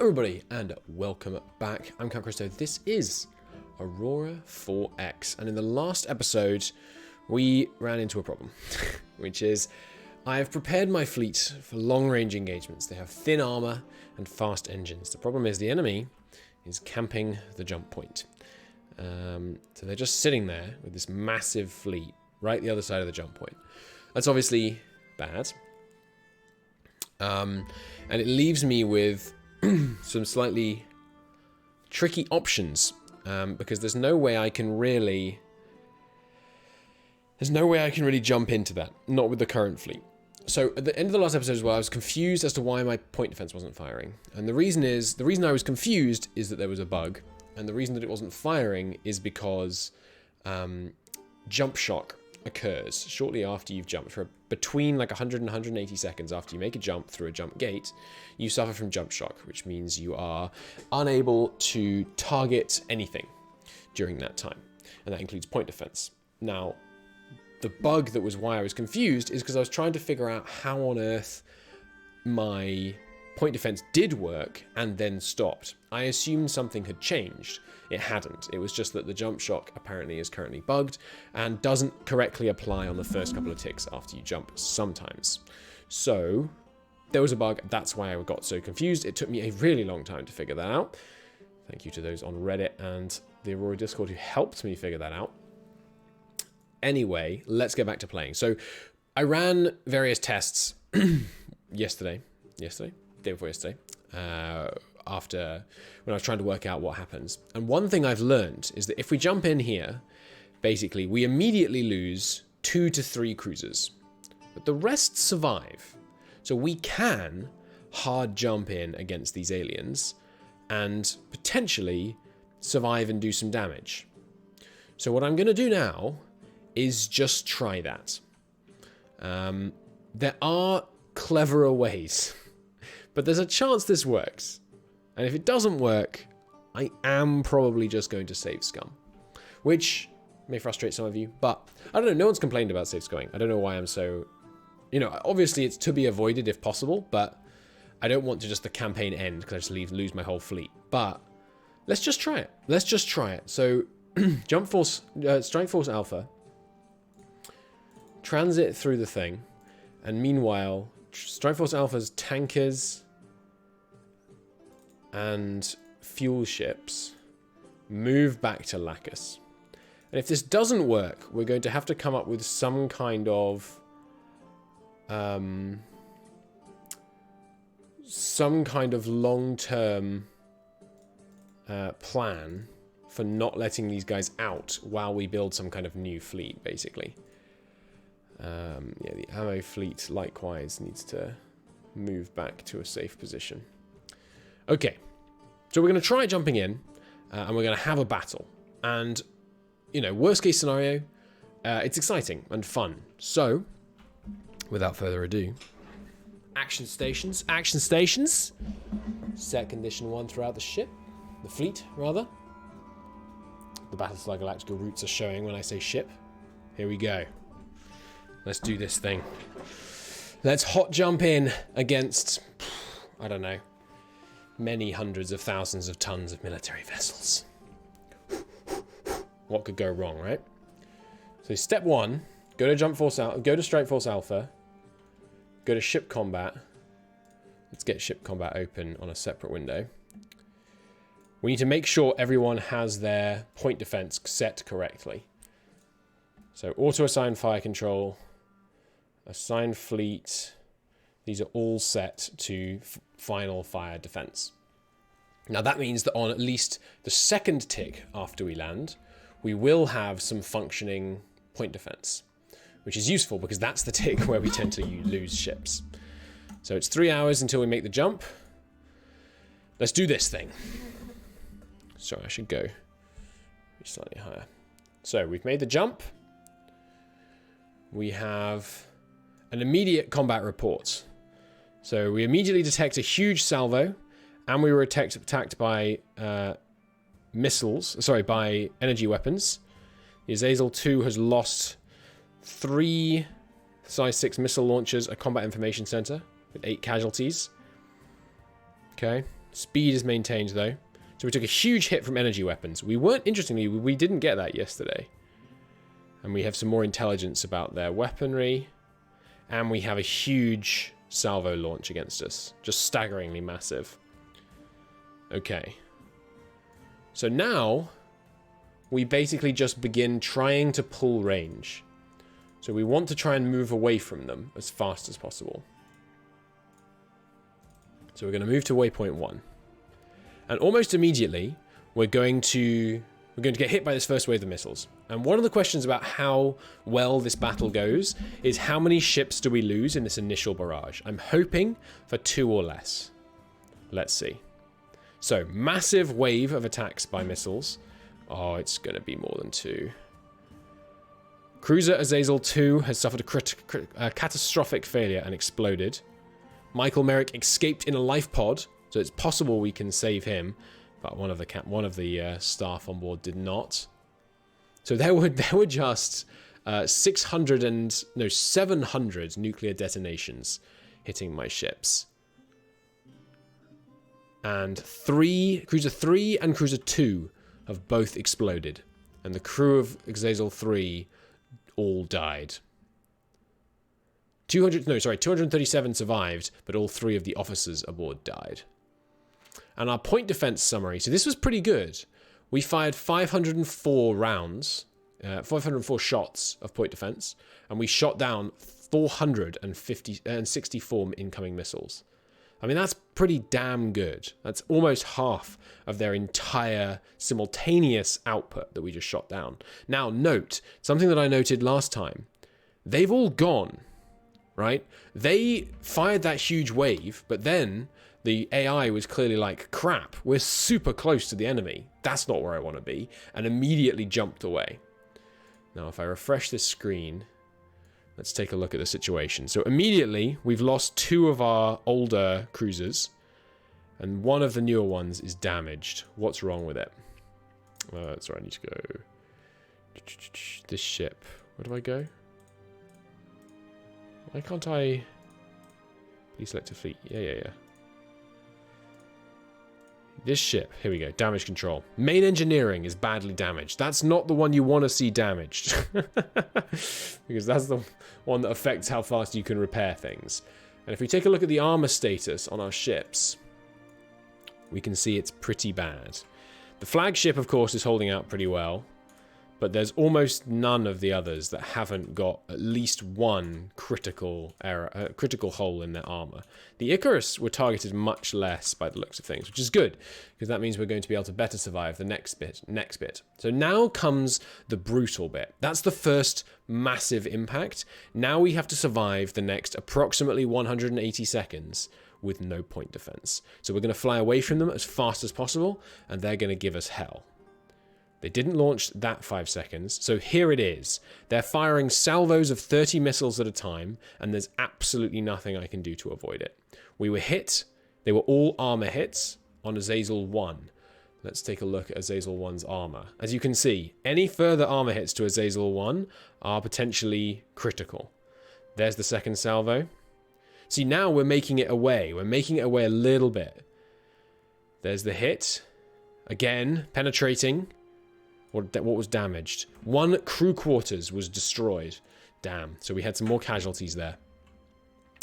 Everybody, and welcome back. I'm Count Christo. This is Aurora 4X, and in the last episode, we ran into a problem, which is I've prepared my fleet for long-range engagements. They have thin armor and fast engines. The problem is the enemy is camping the jump point. So they're just sitting there with this massive fleet right the other side of the jump point. That's obviously bad. And it leaves me with some slightly tricky options, because there's no way I can really jump into that, not with the current fleet. So at the end of the last episode as well, I was confused as to why my point defense wasn't firing. And the reason I was confused is that there was a bug, and the reason that it wasn't firing is because jump shock occurs shortly after you've jumped. For between like 100 and 180 seconds after you make a jump through a jump gate, you suffer from jump shock, which means you are unable to target anything during that time, and that includes point defense. Now, the bug that was why I was confused is because I was trying to figure out how on earth my point defense did work and then stopped. I assumed something had changed. It hadn't. It was just that the jump shock apparently is currently bugged and doesn't correctly apply on the first couple of ticks after you jump sometimes. So there was a bug. That's why I got so confused. It took me a really long time to figure that out. Thank you to those on Reddit and the Aurora Discord who helped me figure that out. Anyway, let's get back to playing. So I ran various tests yesterday, day before yesterday, after when I was trying to work out what happens. And one thing I've learned is that if we jump in here, basically we immediately lose 2 to 3 cruisers, but the rest survive. So we can hard jump in against these aliens and potentially survive and do some damage. So what I'm going to do now is just try that. There are cleverer ways, but there's a chance this works. And if it doesn't work, I am probably just going to save scum, which may frustrate some of you, but I don't know, no one's complained about save scumming. I don't know why I'm so, obviously it's to be avoided if possible, but I don't want to just the campaign end because I just lose my whole fleet. But let's just try it. So Strike Force Alpha, transit through the thing, and meanwhile, Strike Force Alpha's tankers and fuel ships move back to Lacus. And if this doesn't work, we're going to have to come up with some kind of long-term plan for not letting these guys out while we build some kind of new fleet, basically. The ammo fleet likewise needs to move back to a safe position. Okay, so we're going to try jumping in, and we're going to have a battle. And, worst case scenario, it's exciting and fun. So, without further ado, action stations. Set condition 1 throughout the fleet, rather. The Battlestar Galactica routes are showing when I say ship. Here we go. Let's do this thing. Let's hot jump in against, I don't know, many hundreds of thousands of tons of military vessels. What could go wrong, right? So step 1, go to Strike Force Alpha, go to ship combat. Let's get ship combat open on a separate window. We need to make sure everyone has their point defense set correctly. So auto assign fire control, assign fleet. These are all set to final fire defense. Now that means that on at least the second tick after we land, we will have some functioning point defense, which is useful because that's the tick where we tend to lose ships. So it's 3 hours until we make the jump. Let's do this thing. Sorry, I should go slightly higher. So we've made the jump. We have an immediate combat report. So we immediately detect a huge salvo, and we were attacked by by energy weapons. The Azazel 2 has lost 3 size 6 missile launchers, a combat information center with 8 casualties. Okay, Speed is maintained, though. So we took a huge hit from energy weapons. We weren't, interestingly, we didn't get that yesterday. And we have some more intelligence about their weaponry. And we have a huge salvo launch against us. Just staggeringly massive. Okay. So now, we basically just begin trying to pull range. So we want to try and move away from them as fast as possible. So we're going to move to waypoint 1. And almost immediately, we're going to get hit by this first wave of missiles. And one of the questions about how well this battle goes is how many ships do we lose in this initial barrage? I'm hoping for 2 or less. Let's see. So, massive wave of attacks by missiles. Oh, it's going to be more than 2. Cruiser Azazel 2 has suffered a catastrophic failure and exploded. Michael Merrick escaped in a life pod, so it's possible we can save him, but one of the staff on board did not. So there were just 700 nuclear detonations hitting my ships. And Cruiser 3 and Cruiser 2 have both exploded. And the crew of Azazel 3 all died. 237 survived, but all 3 of the officers aboard died. And our point defense summary, so this was pretty good. We fired 504 rounds, 504 shots of point defense, and we shot down 464 incoming missiles. I mean, that's pretty damn good. That's almost half of their entire simultaneous output that we just shot down. Now, note, something that I noted last time. They've all gone, right? They fired that huge wave, but then the AI was clearly like, crap, we're super close to the enemy. That's not where I want to be, and immediately jumped away. Now, if I refresh this screen, let's take a look at the situation. So immediately, we've lost 2 of our older cruisers, and one of the newer ones is damaged. What's wrong with it? Sorry, I need to go. This ship. Where do I go? Why can't I... Please select a fleet. Yeah. This ship. Here we go. Damage control. Main engineering is badly damaged. That's not the one you want to see damaged. Because that's the one that affects how fast you can repair things. And if we take a look at the armor status on our ships, we can see it's pretty bad. The flagship, of course, is holding out pretty well. But there's almost none of the others that haven't got at least one critical hole in their armor. The Icarus were targeted much less by the looks of things, which is good, because that means we're going to be able to better survive the next bit. So now comes the brutal bit. That's the first massive impact. Now we have to survive the next approximately 180 seconds with no point defense. So we're going to fly away from them as fast as possible, and they're going to give us hell. They didn't launch that 5 seconds, so here it is. They're firing salvos of 30 missiles at a time, and there's absolutely nothing I can do to avoid it. We were hit. They were all armor hits on Azazel 1. Let's take a look at Azazel 1's armor. As you can see, any further armor hits to Azazel 1 are potentially critical. There's the second salvo. See, now we're making it away. We're making it away a little bit. There's the hit. Again, penetrating. What was damaged? 1 crew quarters was destroyed. Damn. So we had some more casualties there.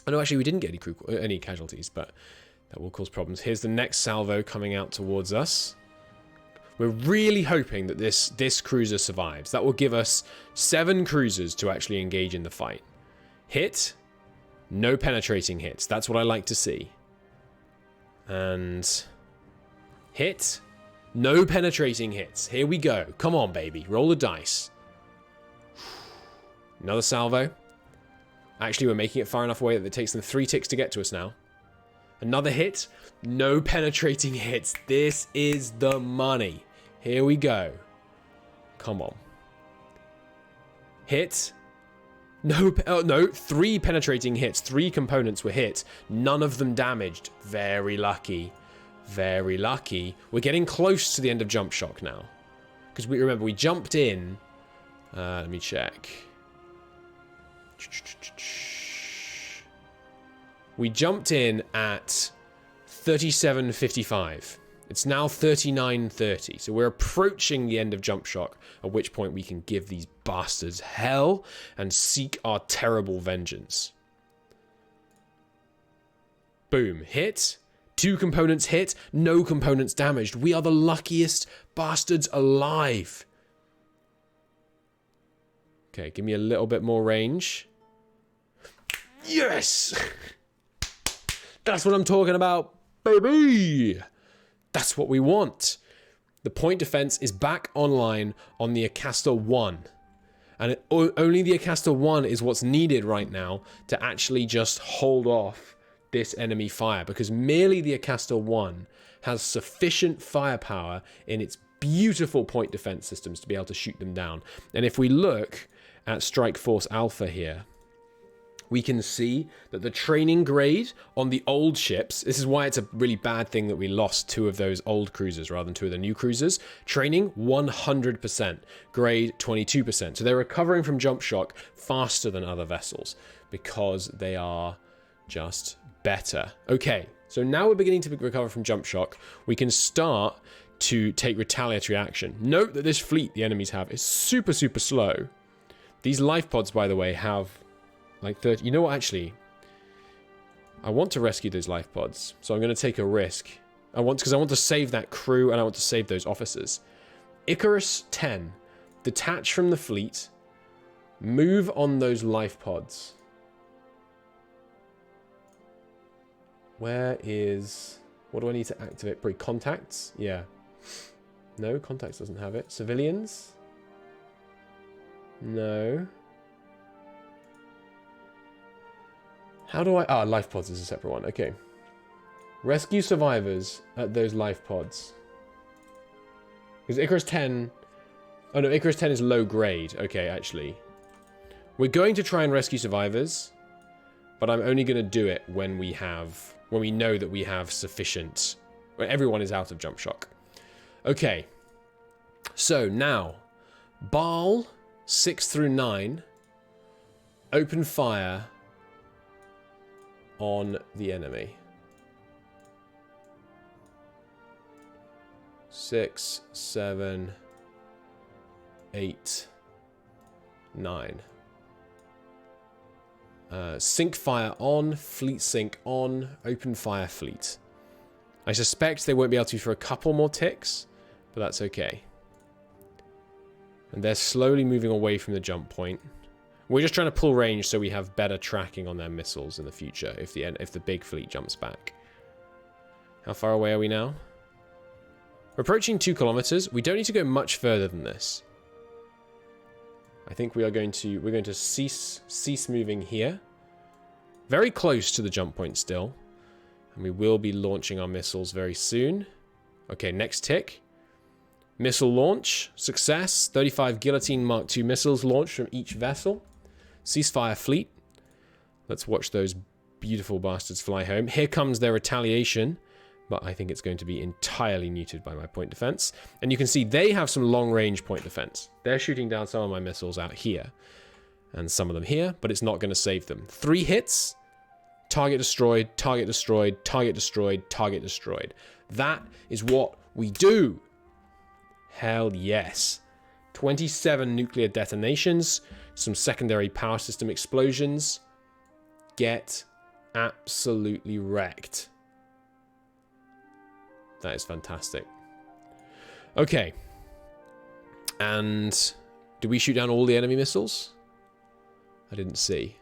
Oh, no, actually, we didn't get any casualties, but that will cause problems. Here's the next salvo coming out towards us. We're really hoping that this cruiser survives. That will give us 7 cruisers to actually engage in the fight. Hit. No penetrating hits. That's what I like to see. And hit. No penetrating hits. Here we go. Come on, baby. Roll the dice. Another salvo. Actually, we're making it far enough away that it takes them 3 ticks to get to us now. Another hit. No penetrating hits. This is the money. Here we go. Come on. Hit. No, 3 penetrating hits. 3 components were hit. None of them damaged. Very lucky. Very lucky. We're getting close to the end of Jump Shock now. Because remember, we jumped in. Let me check. We jumped in at 37.55. It's now 39.30, so we're approaching the end of Jump Shock, at which point we can give these bastards hell and seek our terrible vengeance. Boom, hit. 2 components hit, no components damaged. We are the luckiest bastards alive. Okay, give me a little bit more range. Yes! That's what I'm talking about, baby! That's what we want. The point defense is back online on the Acasta 1. And only the Acasta 1 is what's needed right now to actually just hold off this enemy fire, because merely the Acasta 1 has sufficient firepower in its beautiful point defense systems to be able to shoot them down. And if we look at Strike Force Alpha here, we can see that the training grade on the old ships, this is why it's a really bad thing that we lost 2 of those old cruisers rather than 2 of the new cruisers. Training, 100%. Grade, 22%. So they're recovering from Jump Shock faster than other vessels because they are just better. Okay, so now we're beginning to recover from Jump Shock. We can start to take retaliatory action. Note that this fleet the enemies have is super, super slow. These life pods, by the way, have like 30... You know what, actually? I want to rescue those life pods, so I'm going to take a risk. Because I want to save that crew, and I want to save those officers. Icarus 10. Detach from the fleet. Move on those life pods. Where is... What do I need to activate? Probably contacts? Yeah. No, contacts doesn't have it. Civilians? No. How do I... Ah, life pods is a separate one. Okay. Rescue survivors at those life pods. Because Icarus 10... Oh no, Icarus 10 is low grade. Okay, actually. We're going to try and rescue survivors. But I'm only going to do it when we have... When we know that we have sufficient... When everyone is out of Jump Shock. Okay. So, now. Baal 6 through 9. Open fire on the enemy. 6, 7, 8, 9. Sync fire on, fleet sync on, open fire fleet. I suspect they won't be able to for a couple more ticks, but that's okay. And they're slowly moving away from the jump point. We're just trying to pull range so we have better tracking on their missiles in the future if the big fleet jumps back. How far away are we now? We're approaching 2 kilometers. We don't need to go much further than this. I think we're going to cease moving here. Very close to the jump point still. And we will be launching our missiles very soon. Okay, next tick. Missile launch. Success. 35 Guillotine Mark II missiles launched from each vessel. Ceasefire fleet. Let's watch those beautiful bastards fly home. Here comes their retaliation. But I think it's going to be entirely neutered by my point defense. And you can see they have some long-range point defense. They're shooting down some of my missiles out here. And some of them here, but it's not going to save them. 3 hits. Target destroyed, target destroyed, target destroyed, target destroyed. That is what we do. Hell yes. 27 nuclear detonations. Some secondary power system explosions. Get absolutely wrecked. That is fantastic. Okay. And did we shoot down all the enemy missiles? I didn't see.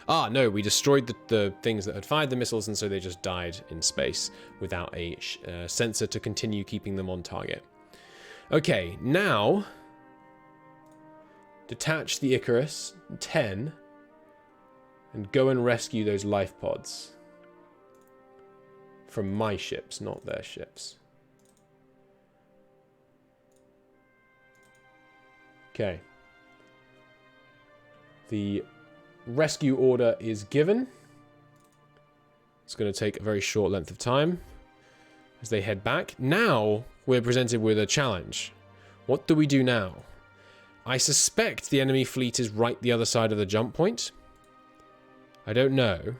Ah, no, we destroyed the things that had fired the missiles, and so they just died in space without a sensor to continue keeping them on target. Okay, now detach the Icarus 10 and go and rescue those life pods. From my ships, not their ships. Okay. The rescue order is given. It's going to take a very short length of time as they head back. Now we're presented with a challenge. What do we do now? I suspect the enemy fleet is right the other side of the jump point. I don't know.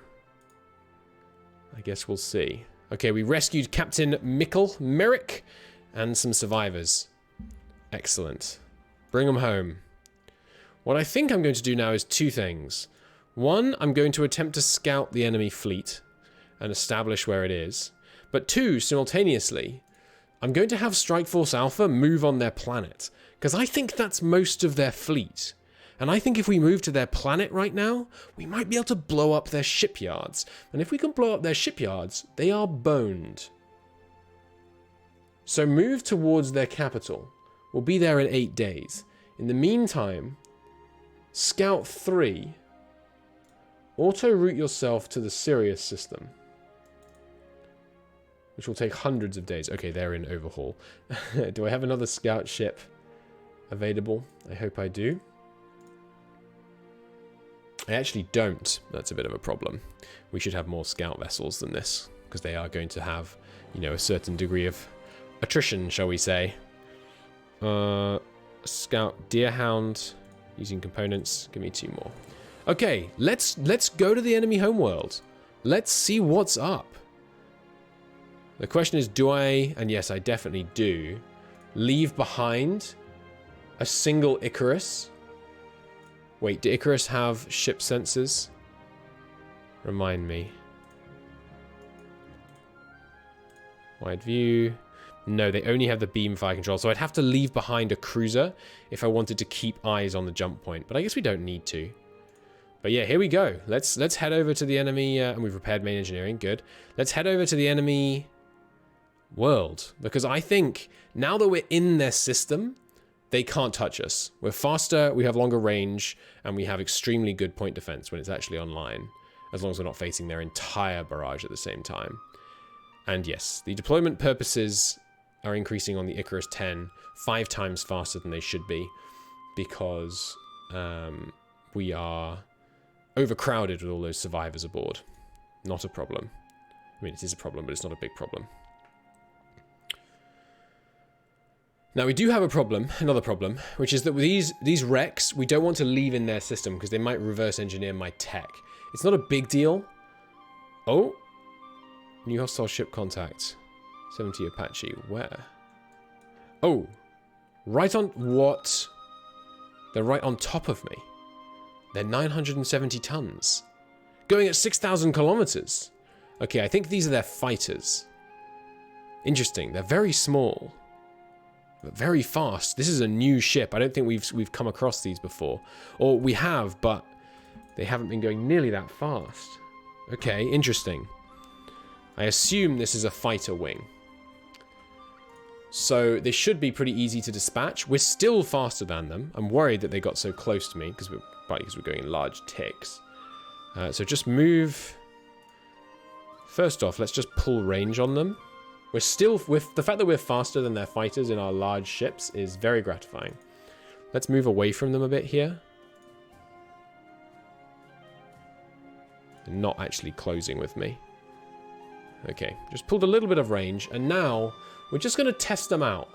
I guess we'll see. Okay, we rescued Captain Merrick and some survivors. Excellent. Bring them home. What I think I'm going to do now is two things. One, I'm going to attempt to scout the enemy fleet and establish where it is. But two, simultaneously, I'm going to have Strike Force Alpha move on their planet, because I think that's most of their fleet. And I think if we move to their planet right now, we might be able to blow up their shipyards. And if we can blow up their shipyards, they are boned. So move towards their capital. We'll be there in 8 days. In the meantime, Scout 3, auto-route yourself to the Sirius system, which will take hundreds of days. Okay, they're in overhaul. Do I have another scout ship available? I hope I do. I actually don't. That's a bit of a problem. We should have more scout vessels than this, because they are going to have, you know, a certain degree of attrition, shall we say. Scout Deerhound, using components. Give me 2 more. Okay, let's go to the enemy homeworld. Let's see what's up. The question is, do I, and yes, I definitely do, leave behind a single Icarus? Wait, do Icarus have ship sensors? Remind me. Wide view. No, they only have the beam fire control, so I'd have to leave behind a cruiser if I wanted to keep eyes on the jump point, but I guess we don't need to. But yeah, here we go. Let's head over to the enemy, and we've repaired main engineering, good. Let's head over to the enemy world, because I think now that we're in their system, they can't touch us. We're faster, we have longer range, and we have extremely good point defense when it's actually online, as long as we're not facing their entire barrage at the same time. And yes, the deployment purposes are increasing on the Icarus 10 5 times faster than they should be, because we are overcrowded with all those survivors aboard. Not a problem. I mean, it is a problem, but it's not a big problem. Now, we do have a problem, another problem, which is that with these wrecks, we don't want to leave in their system because they might reverse engineer my tech. It's not a big deal. Oh, new hostile ship contact. 70 Apache, where? Oh, right on, what? They're right on top of me. They're 970 tons. Going at 6,000 kilometers. Okay, I think these are their fighters. Interesting, they're very small. But very fast. This is a new ship. I don't think we've come across these before. Or we have, but they haven't been going nearly that fast. Okay, interesting. I assume this is a fighter wing. So they should be pretty easy to dispatch. We're still faster than them. I'm worried that they got so close to me, because we're going in large ticks. So just move. First off, let's just pull range on them. We're still, with the fact that we're faster than their fighters in our large ships is very gratifying. Let's move away from them a bit here. They're not actually closing with me. Okay, just pulled a little bit of range, and now we're just going to test them out.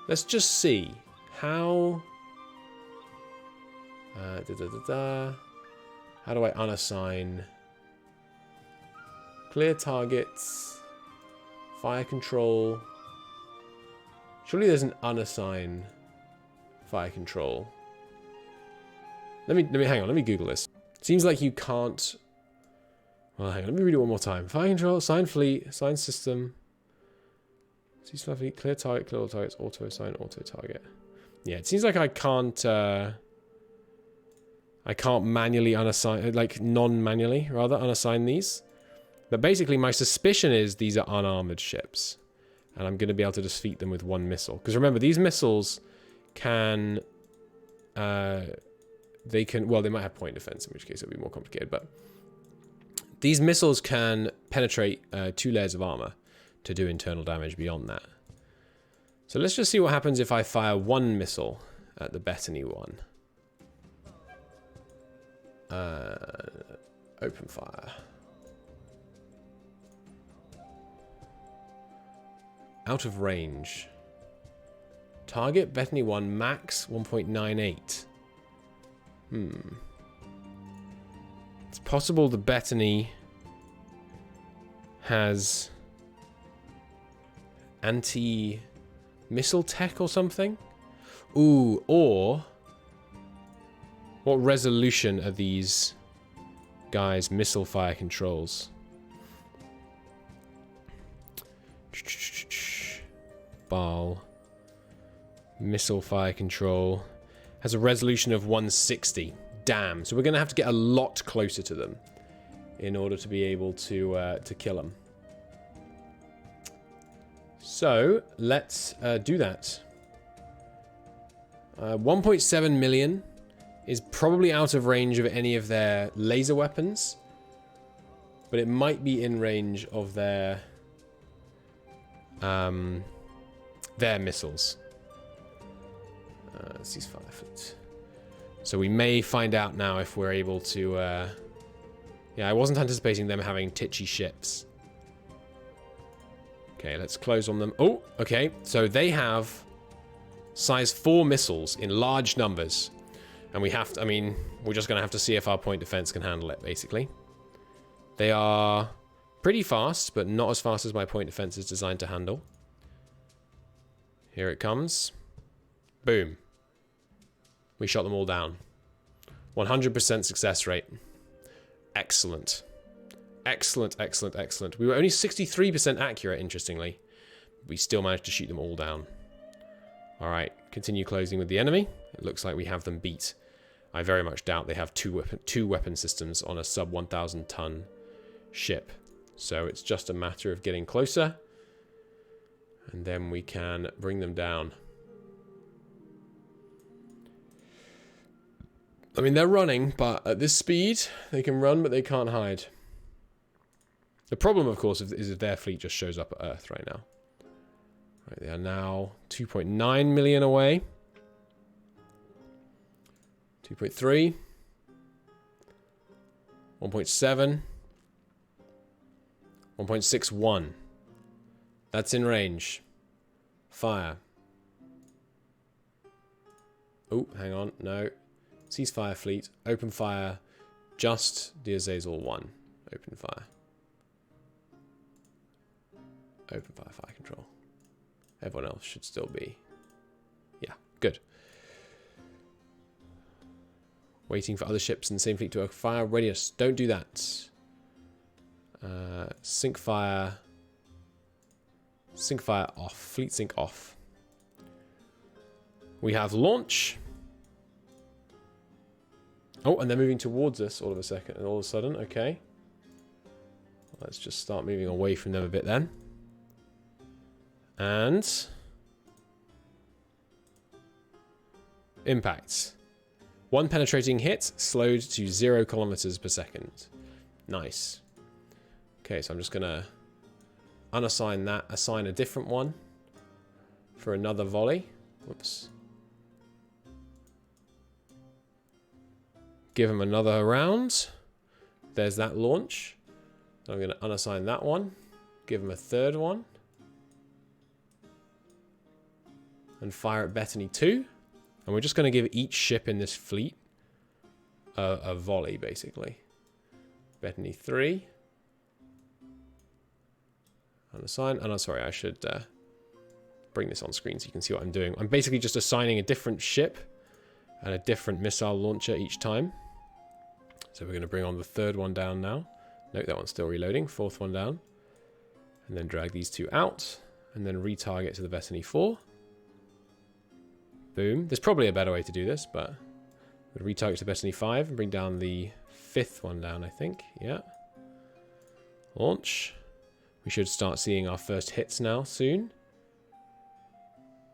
Let's just see how... How do I unassign? Clear targets... Fire control. Surely there's an unassigned fire control. Let me hang on, let me Google this. Seems like you can't. Well, hang on, let me read it one more time. Fire control, assign fleet, assign system. Ceasefire fleet, clear target, clear all targets, auto assign, auto target. Yeah, it seems like I can't manually unassign, like non-manually rather unassign these. But basically, my suspicion is these are unarmored ships. And I'm going to be able to defeat them with one missile. Because remember, these missiles can... they can... Well, they might have point defense, in which case it'll be more complicated. But these missiles can penetrate 2 layers of armor to do internal damage beyond that. So let's just see what happens if I fire one missile at the Bethany one. Open fire. Out of range. Target Bethany 1 max 1.98. It's possible the Bethany has anti-missile tech or something. Ooh, or what resolution are these guys' missile fire controls? Bal. Missile fire control has a resolution of 160. Damn. So we're going to have to get a lot closer to them in order to be able to kill them. So let's do that. 1.7 million is probably out of range of any of their laser weapons, but it might be in range of their missiles. Ceasefire fleet. So we may find out now if we're able to... yeah, I wasn't anticipating them having titchy ships. Okay, let's close on them. Oh, okay. So they have size 4 missiles in large numbers. And we have to... I mean, we're just going to have to see if our point defense can handle it, basically. They are pretty fast, but not as fast as my point defense is designed to handle. Here it comes. Boom. We shot them all down. 100% success rate. Excellent. Excellent, excellent, excellent. We were only 63% accurate, interestingly. We still managed to shoot them all down. Alright, continue closing with the enemy. It looks like we have them beat. I very much doubt they have two weapon systems on a sub 1,000 ton ship. So it's just a matter of getting closer. And then we can bring them down. I mean, they're running, but at this speed, they can run, but they can't hide. The problem, of course, is if their fleet just shows up at Earth right now. Right, they are now 2.9 million away. 2.3. 1.7. 1.61. That's in range. Fire. Oh, hang on. No. Ceasefire fleet. Open fire. Just the Azazel 1. Open fire. Open fire, fire control. Everyone else should still be... Yeah, good. Waiting for other ships in the same fleet to open fire. Readiness. Don't do that. Sync fire. Sync fire off. Fleet sync off. We have launch. Oh, and they're moving towards us all of a sudden. Okay. Let's just start moving away from them a bit then. And impacts. 1 penetrating hit, slowed to 0 kilometers per second. Nice. Okay, so I'm just gonna unassign that, assign a different one for another volley. Whoops. Give him another round. There's that launch. I'm gonna unassign that one. Give him a third one. And fire at Bethany 2. And we're just going to give each ship in this fleet a volley, basically. Bethany 3. Unassign. Oh, no, sorry, I should bring this on screen so you can see what I'm doing. I'm basically just assigning a different ship and a different missile launcher each time. So we're going to bring on the third one down now. Note that one's still reloading. Fourth one down. And then drag these two out. And then retarget to the Bethany 4. Boom. There's probably a better way to do this, but we'll retarget to Bethany 5 and bring down the 5th one down, I think. Yeah. Launch. We should start seeing our first hits now soon.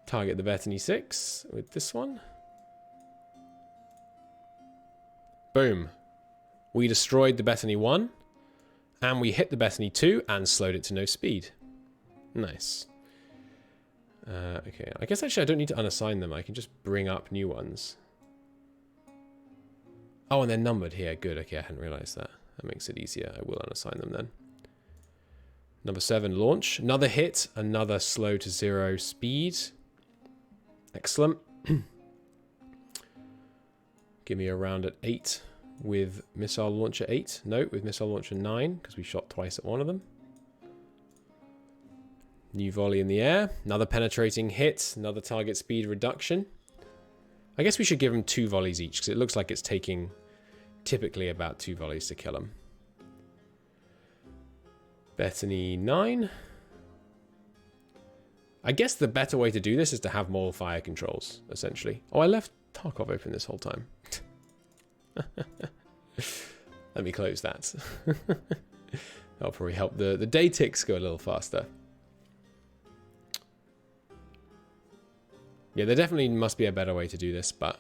Target the Bethany 6 with this one. Boom. We destroyed the Bethany 1, and we hit the Bethany 2 and slowed it to no speed. Nice. Okay, I guess actually I don't need to unassign them. I can just bring up new ones. Oh, and they're numbered here. Good, okay, I hadn't realized that. That makes it easier. I will unassign them then. Number 7, launch. Another hit, another slow to 0 speed. Excellent. Give me a round at 8 with missile launcher 8. No, with missile launcher 9, because we shot twice at one of them. New volley in the air. Another penetrating hit. Another target speed reduction. I guess we should give him 2 volleys each, because it looks like it's taking typically about 2 volleys to kill him. Bethany 9. I guess the better way to do this is to have more fire controls, essentially. Oh, I left Tarkov open this whole time. Let me close that. That'll probably help the day ticks go a little faster. Yeah, there definitely must be a better way to do this, but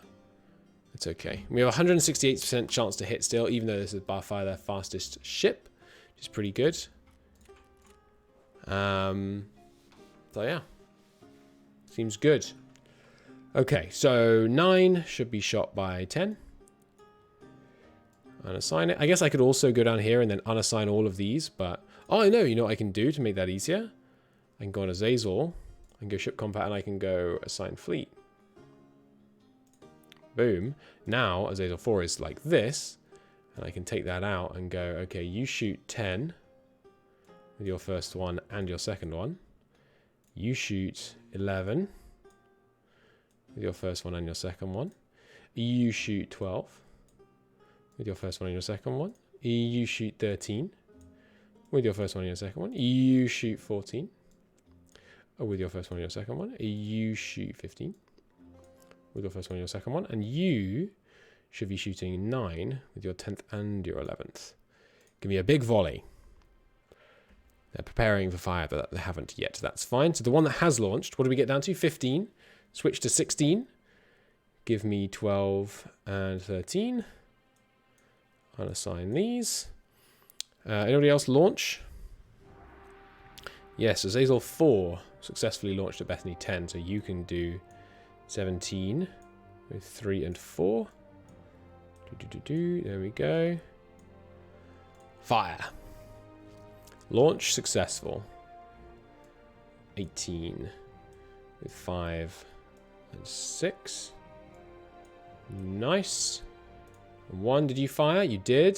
it's okay. We have a 168% chance to hit still, even though this is by far their fastest ship, which is pretty good. So yeah, seems good. Okay, so 9 should be shot by 10. Unassign it. I guess I could also go down here and then unassign all of these, but... Oh, no, you know what I can do to make that easier? I can go on Azazel, I can go ship combat, and I can go assign fleet. Boom. Now, Azazel 4 is like this, and I can take that out and go, okay, you shoot 10 with your first one and your second one. You shoot 11 with your first one and your second one. You shoot 12 with your first one and your second one. You shoot 13 with your first one and your second one. You shoot 14 with your first one and your second one. You shoot 15 with your first one and your second one. And you should be shooting 9 with your 10th and your 11th. Give me a big volley. They're preparing for fire, but they haven't yet. That's fine. So the one that has launched, what do we get down to? 15. Switch to 16. Give me 12 and 13. Unassign these. Anybody else launch? Yes, Azazel 4 successfully launched at Bethany 10, so you can do 17 with 3 and 4. There we go. Fire. Launch successful. 18 with 5 and 6. Nice. 1, did you fire? You did.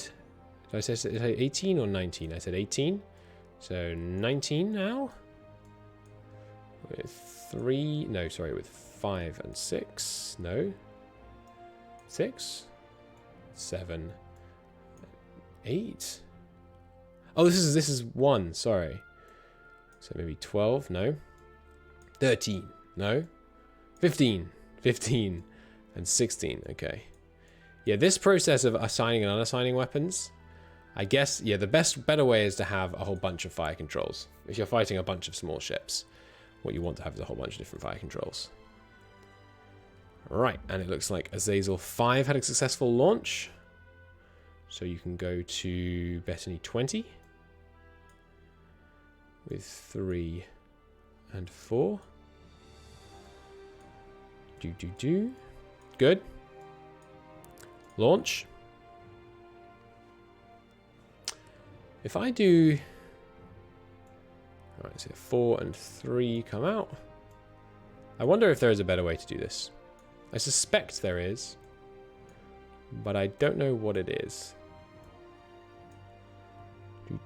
Did I say 18 or 19? I said 18. So 19 now. With 3, no, sorry, with 5 and 6. No. 6, 7, 8. Oh, this is 1, sorry. So maybe 12, no. 13, no. 15, and 16, okay. Yeah, this process of assigning and unassigning weapons, I guess, yeah, the better way is to have a whole bunch of fire controls. If you're fighting a bunch of small ships, what you want to have is a whole bunch of different fire controls. Right, and it looks like Azazel 5 had a successful launch. So you can go to Bethany 20 with 3 and 4. Good. Launch. If I do... Alright, so 4 and 3 come out. I wonder if there is a better way to do this. I suspect there is, but I don't know what it is.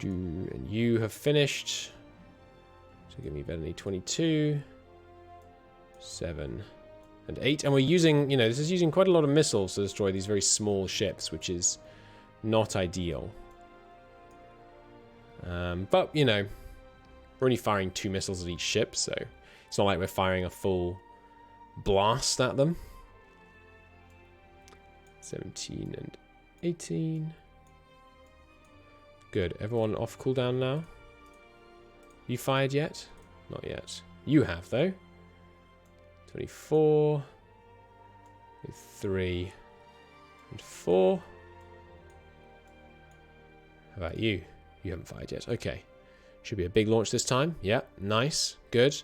And you have finished. So give me Bethany 22, 7, and 8. And we're using, you know, this is using quite a lot of missiles to destroy these very small ships, which is not ideal. But, you know, we're only firing 2 missiles at each ship, so it's not like we're firing a full blast at them. 17 and 18. Good. Everyone off cooldown now? You fired yet? Not yet. You have, though. 24. With 3 and 4. How about you? You haven't fired yet. Okay. Should be a big launch this time. Yep. Nice. Good.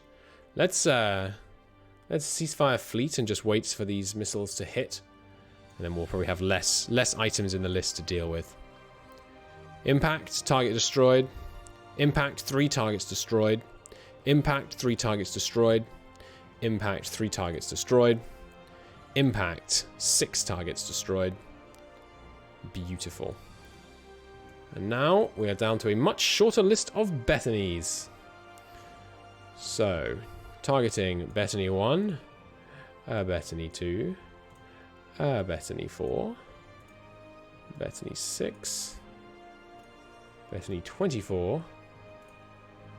Let's ceasefire fleet and just wait for these missiles to hit. And then we'll probably have less items in the list to deal with. Impact, target destroyed. Impact, 3 targets destroyed. Impact, 3 targets destroyed. Impact, 3 targets destroyed. Impact, 6 targets destroyed. Beautiful. And now we are down to a much shorter list of Bethanies. So, targeting Bethany 1, Bethany 2, Bethany 4, Bethany 6, Bethany 24,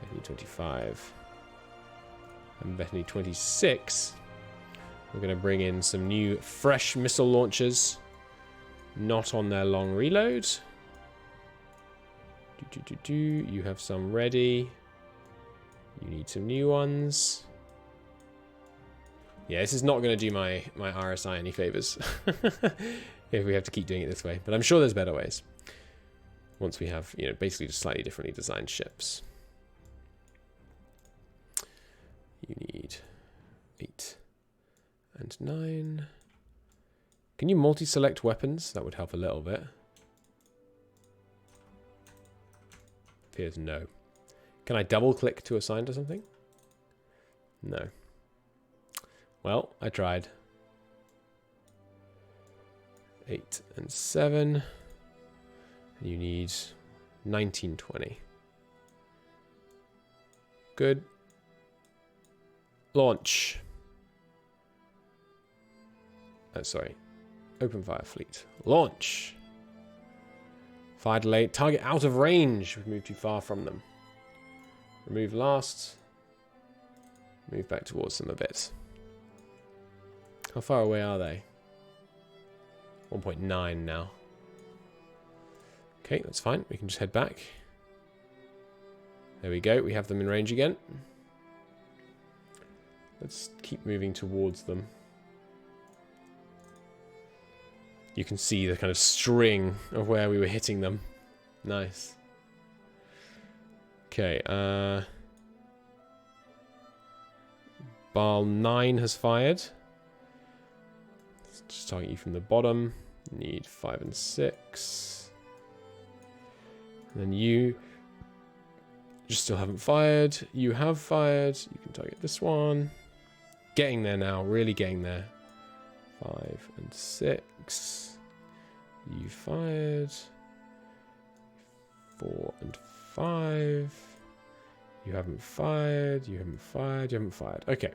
Bethany 25, and Bethany 26. We're going to bring in some new fresh missile launchers, not on their long reload. You have some ready. You need some new ones. Yeah, this is not going to do my RSI any favors if we have to keep doing it this way. But I'm sure there's better ways. Once we have, you know, basically just slightly differently designed ships. You need 8 and 9. Can you multi-select weapons? That would help a little bit. Appears no. Can I double-click to assign to something? No. Well, I tried. 8 and 7. You need 19, 20. Good. Launch. Oh, sorry. Open fire fleet. Launch. Fire delay. Target out of range. We've moved too far from them. Remove last. Move back towards them a bit. How far away are they? 1.9 now. Okay, that's fine. We can just head back. There we go. We have them in range again. Let's keep moving towards them. You can see the kind of string of where we were hitting them. Nice. Okay, Bal 9 has fired. Let's just target you from the bottom. Need 5 and 6. And then you just still haven't fired. You have fired. You can target this one. Getting there now, really getting there. 5 and 6. You fired. 4 and 5. You haven't fired. You haven't fired. You haven't fired. Okay.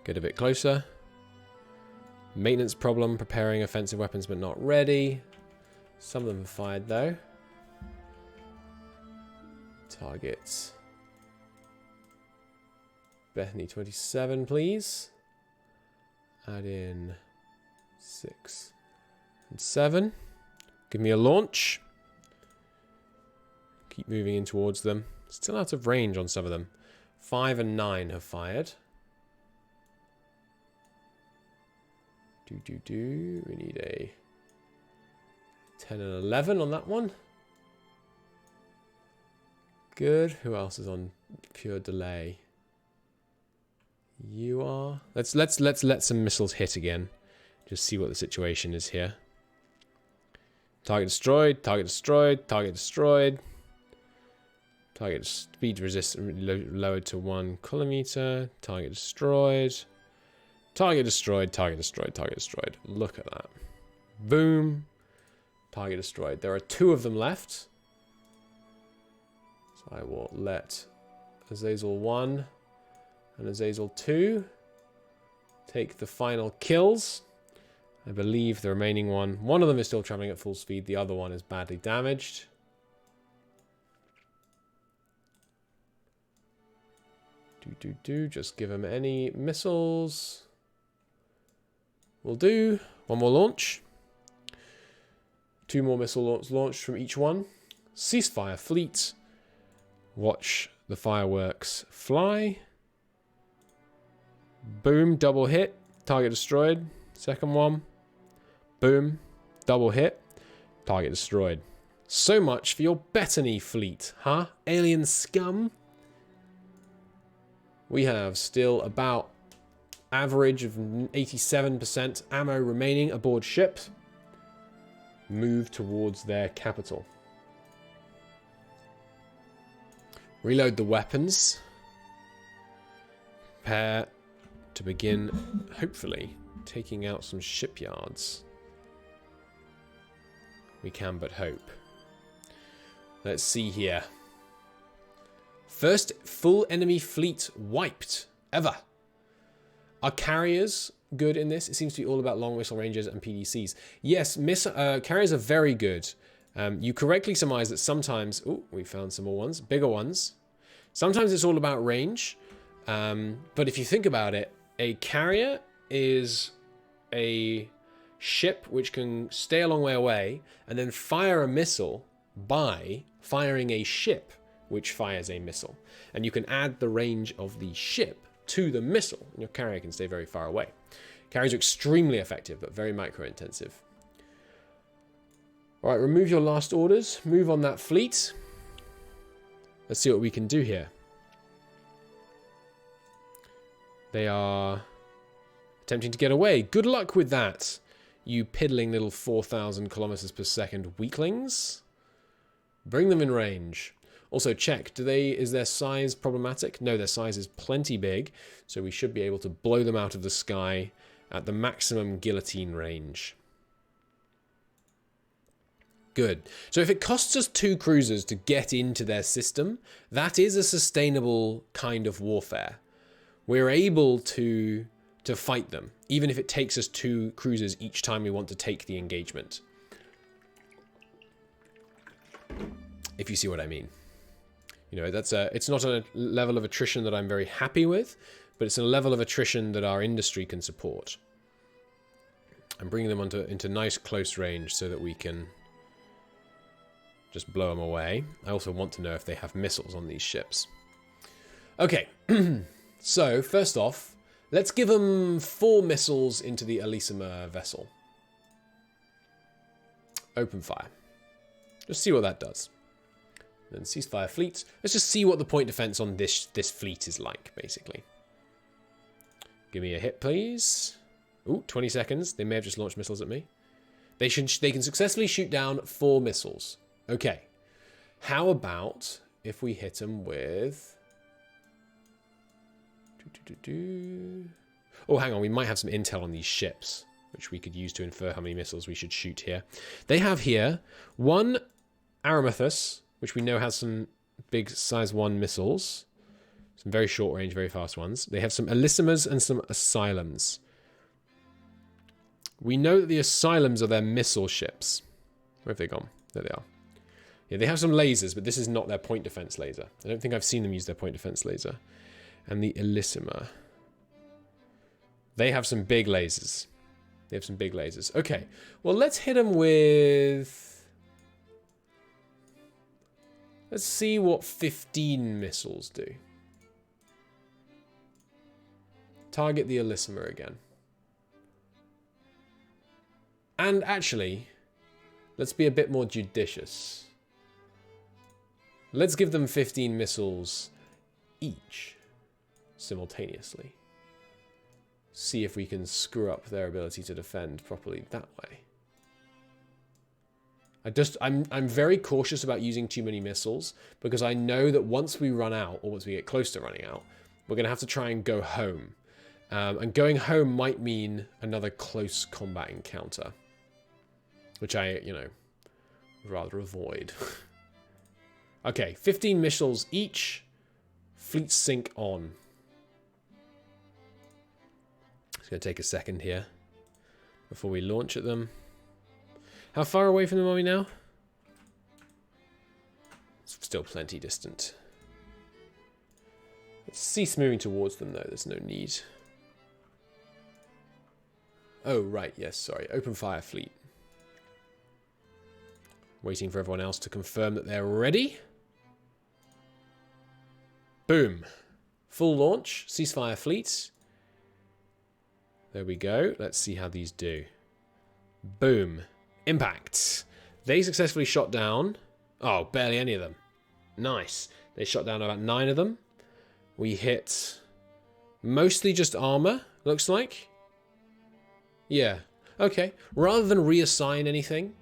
Get a bit closer. Maintenance problem. Preparing offensive weapons but not ready. Some of them have fired though. Targets. Bethany 27, please. Add in 6 and 7. Give me a launch. Keep moving in towards them. Still out of range on some of them. 5 and 9 have fired. We need a 10 and 11 on that one. Good. Who else is on pure delay? You are. Let's let some missiles hit again. Just see what the situation is here. Target destroyed. Target destroyed. Target destroyed. Target speed resistance lowered to 1 kilometer. Target destroyed. Target destroyed. Target destroyed. Target destroyed. Look at that. Boom. Target destroyed. There are 2 of them left. So I will let Azazel 1 and Azazel 2 take the final kills. I believe the remaining one of them is still traveling at full speed. The other one is badly damaged. Just give him any missiles. Will do. 1 more launch. 2 more missile launched from each one. Ceasefire fleet. Watch the fireworks fly. Boom, double hit. Target destroyed. Second one. Boom, double hit. Target destroyed. So much for your Bethany fleet, huh? Alien scum. We have still about average of 87% ammo remaining aboard ship. Move towards their capital. Reload the weapons. Prepare to begin, hopefully, taking out some shipyards. We can but hope. Let's see here. First full enemy fleet wiped ever. Are carriers good in this? It seems to be all about long missile ranges and PDCs. Yes, carriers are very good. You correctly surmise that sometimes... Oh, we found some more ones. Bigger ones. Sometimes it's all about range. But if you think about it, a carrier is a ship which can stay a long way away and then fire a missile by firing a ship which fires a missile. And you can add the range of the ship to the missile, and your carrier can stay very far away. Carriers are extremely effective, but very micro-intensive. All right, remove your last orders. Move on that fleet. Let's see what we can do here. They are attempting to get away. Good luck with that, you piddling little 4,000 kilometers per second weaklings. Bring them in range. Also check, is their size problematic? No, their size is plenty big, so we should be able to blow them out of the sky at the maximum guillotine range. Good. So if it costs us 2 cruisers to get into their system, that is a sustainable kind of warfare. We're able to fight them, even if it takes us 2 cruisers each time we want to take the engagement. If you see what I mean. You know, it's not a level of attrition that I'm very happy with, but it's a level of attrition that our industry can support. And bringing them into nice close range so that we can just blow them away. I also want to know if they have missiles on these ships. Okay, so first off, let's give them 4 missiles into the Elisimer vessel. Open fire. Just see what that does. Then ceasefire fleets. Let's just see what the point defense on this fleet is like, basically. Give me a hit, please. Ooh, 20 seconds. They may have just launched missiles at me. They can successfully shoot down 4 missiles. Okay. How about if we hit them with... Oh, hang on. We might have some intel on these ships, which we could use to infer how many missiles we should shoot here. They have here 1 Aramethus, which we know has some big size 1 missiles. Some very short range, very fast ones. They have some Elissimers and some Asylums. We know that the Asylums are their missile ships. Where have they gone? There they are. Yeah, they have some lasers, but this is not their point defense laser. I don't think I've seen them use their point defense laser. And the Elisima. They have some big lasers. They have some big lasers. Okay, well, let's hit them with... Let's see what 15 missiles do. Target the Elisima again. And actually, let's be a bit more judicious. Let's give them 15 missiles each, simultaneously. See if we can screw up their ability to defend properly that way. I'm very cautious about using too many missiles, because I know that once we run out, or once we get close to running out, we're going to have to try and go home. And going home might mean another close combat encounter, which I, would rather avoid. Okay, 15 missiles each. Fleet sync on. It's going to take a second here before we launch at them. How far away from them are we now? It's still plenty distant. Let's cease moving towards them, though. There's no need. Oh, right. Yes, sorry. Open fire fleet. Waiting for everyone else to confirm that they're ready. Boom. Full launch. Ceasefire fleet. There we go. Let's see how these do. Boom. Impact. They successfully shot down... Oh, barely any of them. Nice. They shot down about 9 of them. We hit mostly just armor, looks like. Yeah. Okay. Rather than reassign anything,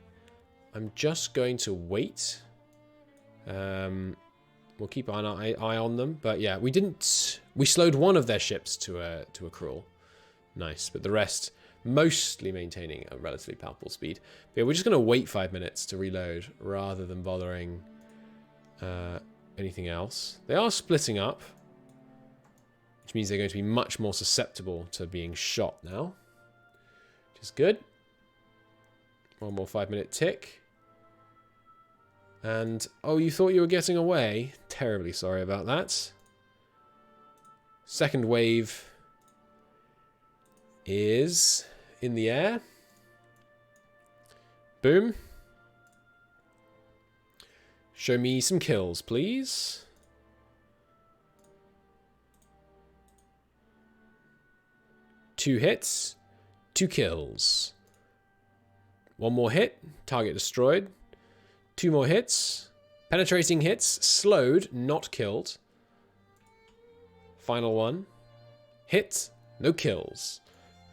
I'm just going to wait. We'll keep an eye on them. But yeah, we slowed 1 of their ships to a crawl. Nice. But the rest... mostly maintaining a relatively palpable speed. But yeah, we're just going to wait 5 minutes to reload rather than bothering anything else. They are splitting up, which means they're going to be much more susceptible to being shot now, which is good. One more 5-minute tick. And, oh, you thought you were getting away? Terribly sorry about that. Second wave is in the air. Boom. Show me some kills, please. Two hits, 2 kills. One more hit, target destroyed. 2 more hits, penetrating hits, slowed, not killed. Final one, hit, no kills.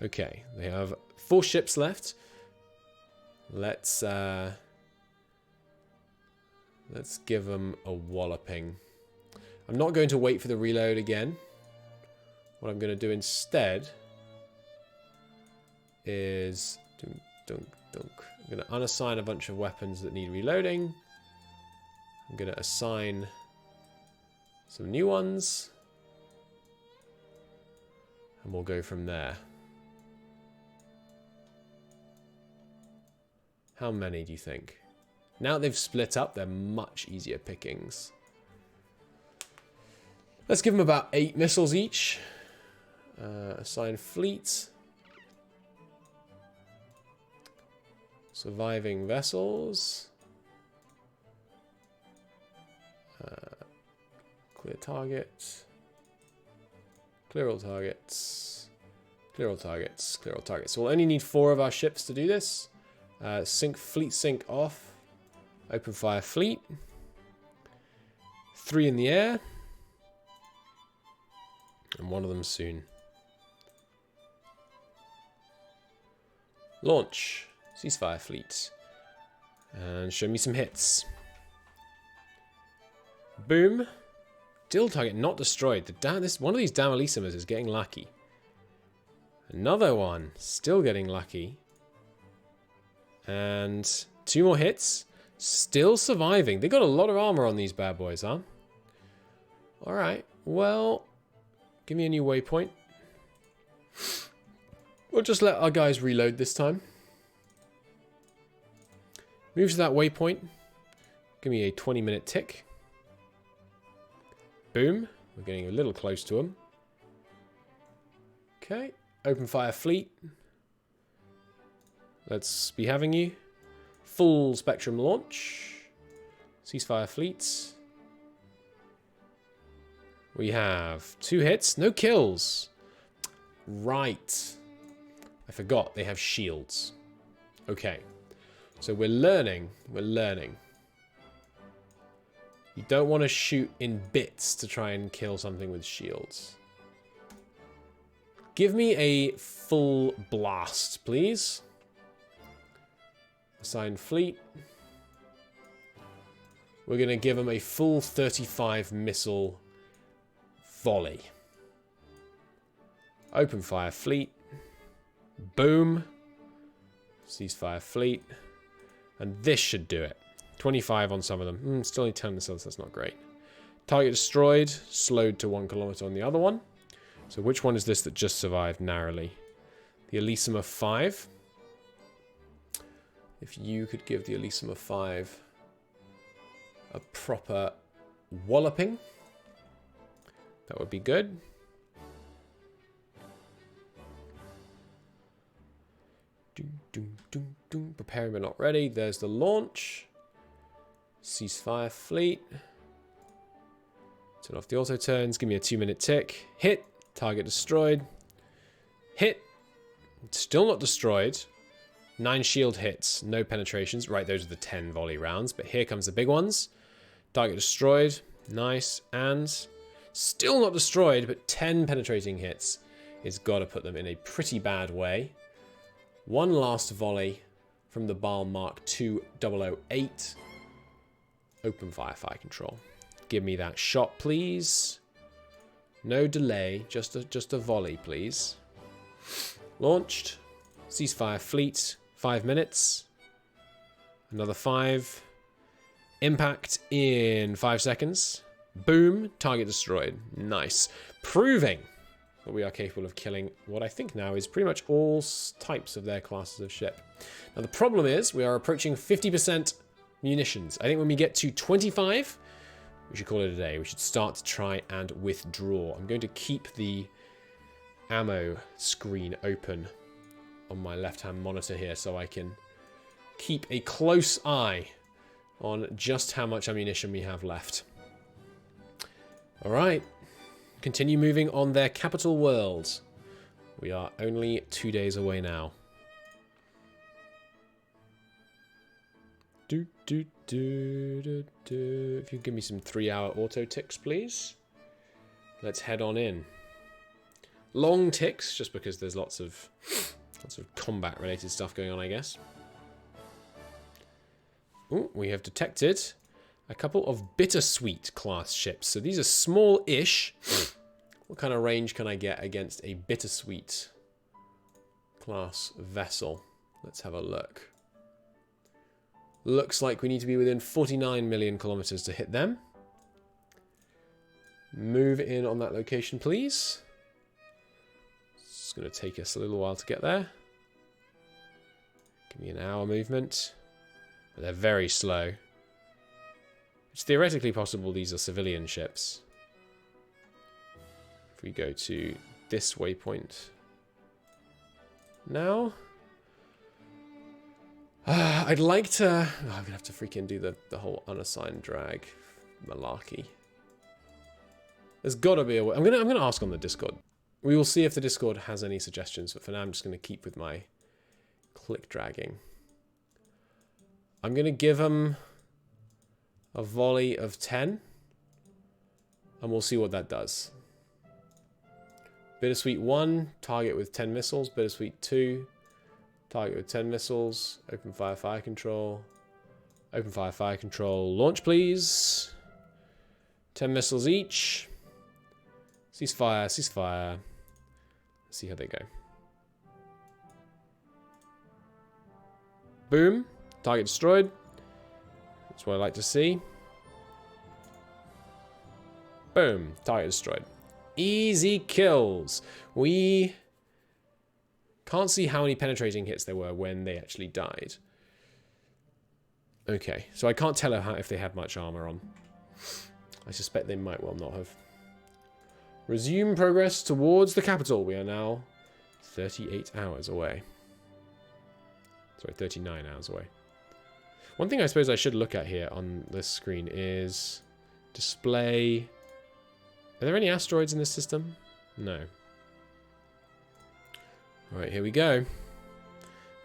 Okay, they have 4 ships left. Let's give them a walloping. I'm not going to wait for the reload again. What I'm going to do instead is I'm going to unassign a bunch of weapons that need reloading. I'm going to assign some new ones. And we'll go from there. How many do you think? Now they've split up, they're much easier pickings. Let's give them about 8 missiles each. Assign fleet. Surviving vessels. Clear target. Clear all targets. Clear all targets. Clear all targets. So we'll only need 4 of our ships to do this. Sync fleet sync off. Open fire fleet. 3 in the air. And 1 of them soon. Launch. Ceasefire fleet. And show me some hits. Boom. Still target not destroyed. One of these damn Elisimers is getting lucky. Another one. Still getting lucky. And 2 more hits. Still surviving. They got a lot of armor on these bad boys, huh? Alright. Well, give me a new waypoint. We'll just let our guys reload this time. Move to that waypoint. Give me a 20-minute tick. Boom. We're getting a little close to them. Okay. Open fire fleet. Let's be having you. Full spectrum launch. Ceasefire fleets. We have 2 hits, no kills. Right. I forgot they have shields. Okay. So we're learning. We're learning. You don't want to shoot in bits to try and kill something with shields. Give me a full blast, please. Assign fleet. We're going to give them a full 35 missile volley. Open fire fleet. Boom. Ceasefire fleet. And this should do it. 25 on some of them. Still only 10 missiles, that's not great. Target destroyed. Slowed to 1 kilometer on the other one. So which one is this that just survived narrowly? The Elisimer 5. If you could give the Elisimer 5 a proper walloping, that would be good. Preparing but not ready. There's the launch. Ceasefire fleet. Turn off the auto turns. Give me a 2-minute tick. Hit. Target destroyed. Hit. Still not destroyed. 9 shield hits. No penetrations. Right, those are the 10 volley rounds. But here comes the big ones. Target destroyed. Nice. And still not destroyed, but 10 penetrating hits. It's got to put them in a pretty bad way. One last volley from the Baal Mark 2008. Open fire control. Give me that shot, please. No delay, just a volley, please. Launched. Ceasefire fleet. 5 minutes. Another 5. Impact in 5 seconds. Boom, target destroyed. Nice. Proving that we are capable of killing what I think now is pretty much all types of their classes of ship. Now the problem is we are approaching 50% munitions. I think when we get to 25, we should call it a day. We should start to try and withdraw. I'm going to keep the ammo screen open on my left-hand monitor here so I can keep a close eye on just how much ammunition we have left. Alright, continue moving on their capital world. We are only 2 days away now. If you give me some 3-hour auto ticks, please. Let's head on in. Long ticks, just because there's lots of combat-related stuff going on, I guess. Ooh, we have detected a couple of bittersweet class ships. So these are small-ish. What kind of range can I get against a bittersweet class vessel? Let's have a look. Looks like we need to be within 49 million kilometers to hit them. Move in on that location, please. It's going to take us a little while to get there. Give me an hour movement. But they're very slow. It's theoretically possible these are civilian ships. If we go to this waypoint now. I'd like to... Oh, I'm going to have to freaking do the whole unassigned drag malarkey. There's got to be a way. I'm gonna ask on the Discord. We will see if the Discord has any suggestions, but for now I'm just going to keep with my click dragging. I'm going to give them a volley of 10, and we'll see what that does. Bittersweet 1, target with 10 missiles. Bittersweet 2, target with 10 missiles. Open fire, fire control. Open fire, fire control. Launch, please. 10 missiles each. Ceasefire, ceasefire. Let's see how they go. Boom. Target destroyed. That's what I like to see. Boom. Target destroyed. Easy kills. We can't see how many penetrating hits there were when they actually died. Okay, so I can't tell if they had much armor on. I suspect they might well not have. Resume progress towards the capital. We are now 38 hours away. Sorry, 39 hours away. One thing I suppose I should look at here on this screen is display. Are there any asteroids in this system? No. Alright, here we go.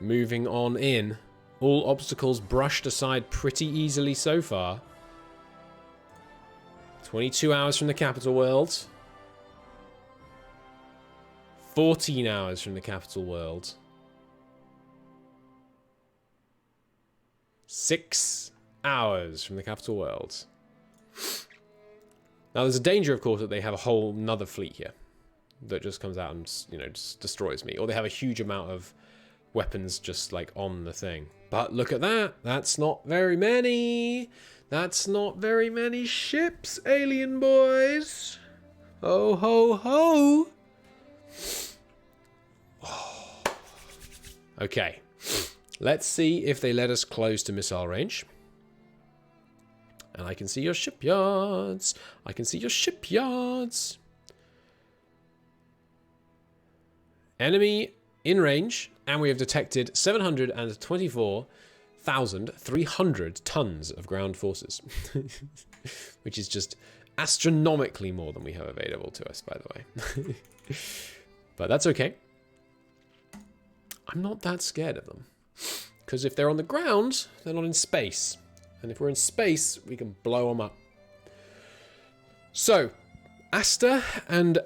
Moving on in. All obstacles brushed aside pretty easily so far. 22 hours from the capital world. 14 hours from the capital world. 6 hours from the capital world. Now there's a danger, of course, that they have a whole nother fleet here that just comes out and, you know, just destroys me. Or they have a huge amount of weapons just, like, on the thing. But look at that. That's not very many. That's not very many ships, alien boys. Ho, ho, ho. Okay. Let's see if they let us close to missile range. And I can see your shipyards. I can see your shipyards. Enemy in range. And we have detected 724,300 tons of ground forces. Which is just astronomically more than we have available to us, by the way. But that's okay. I'm not that scared of them. Because if they're on the ground, they're not in space. And if we're in space, we can blow them up. So, Asta and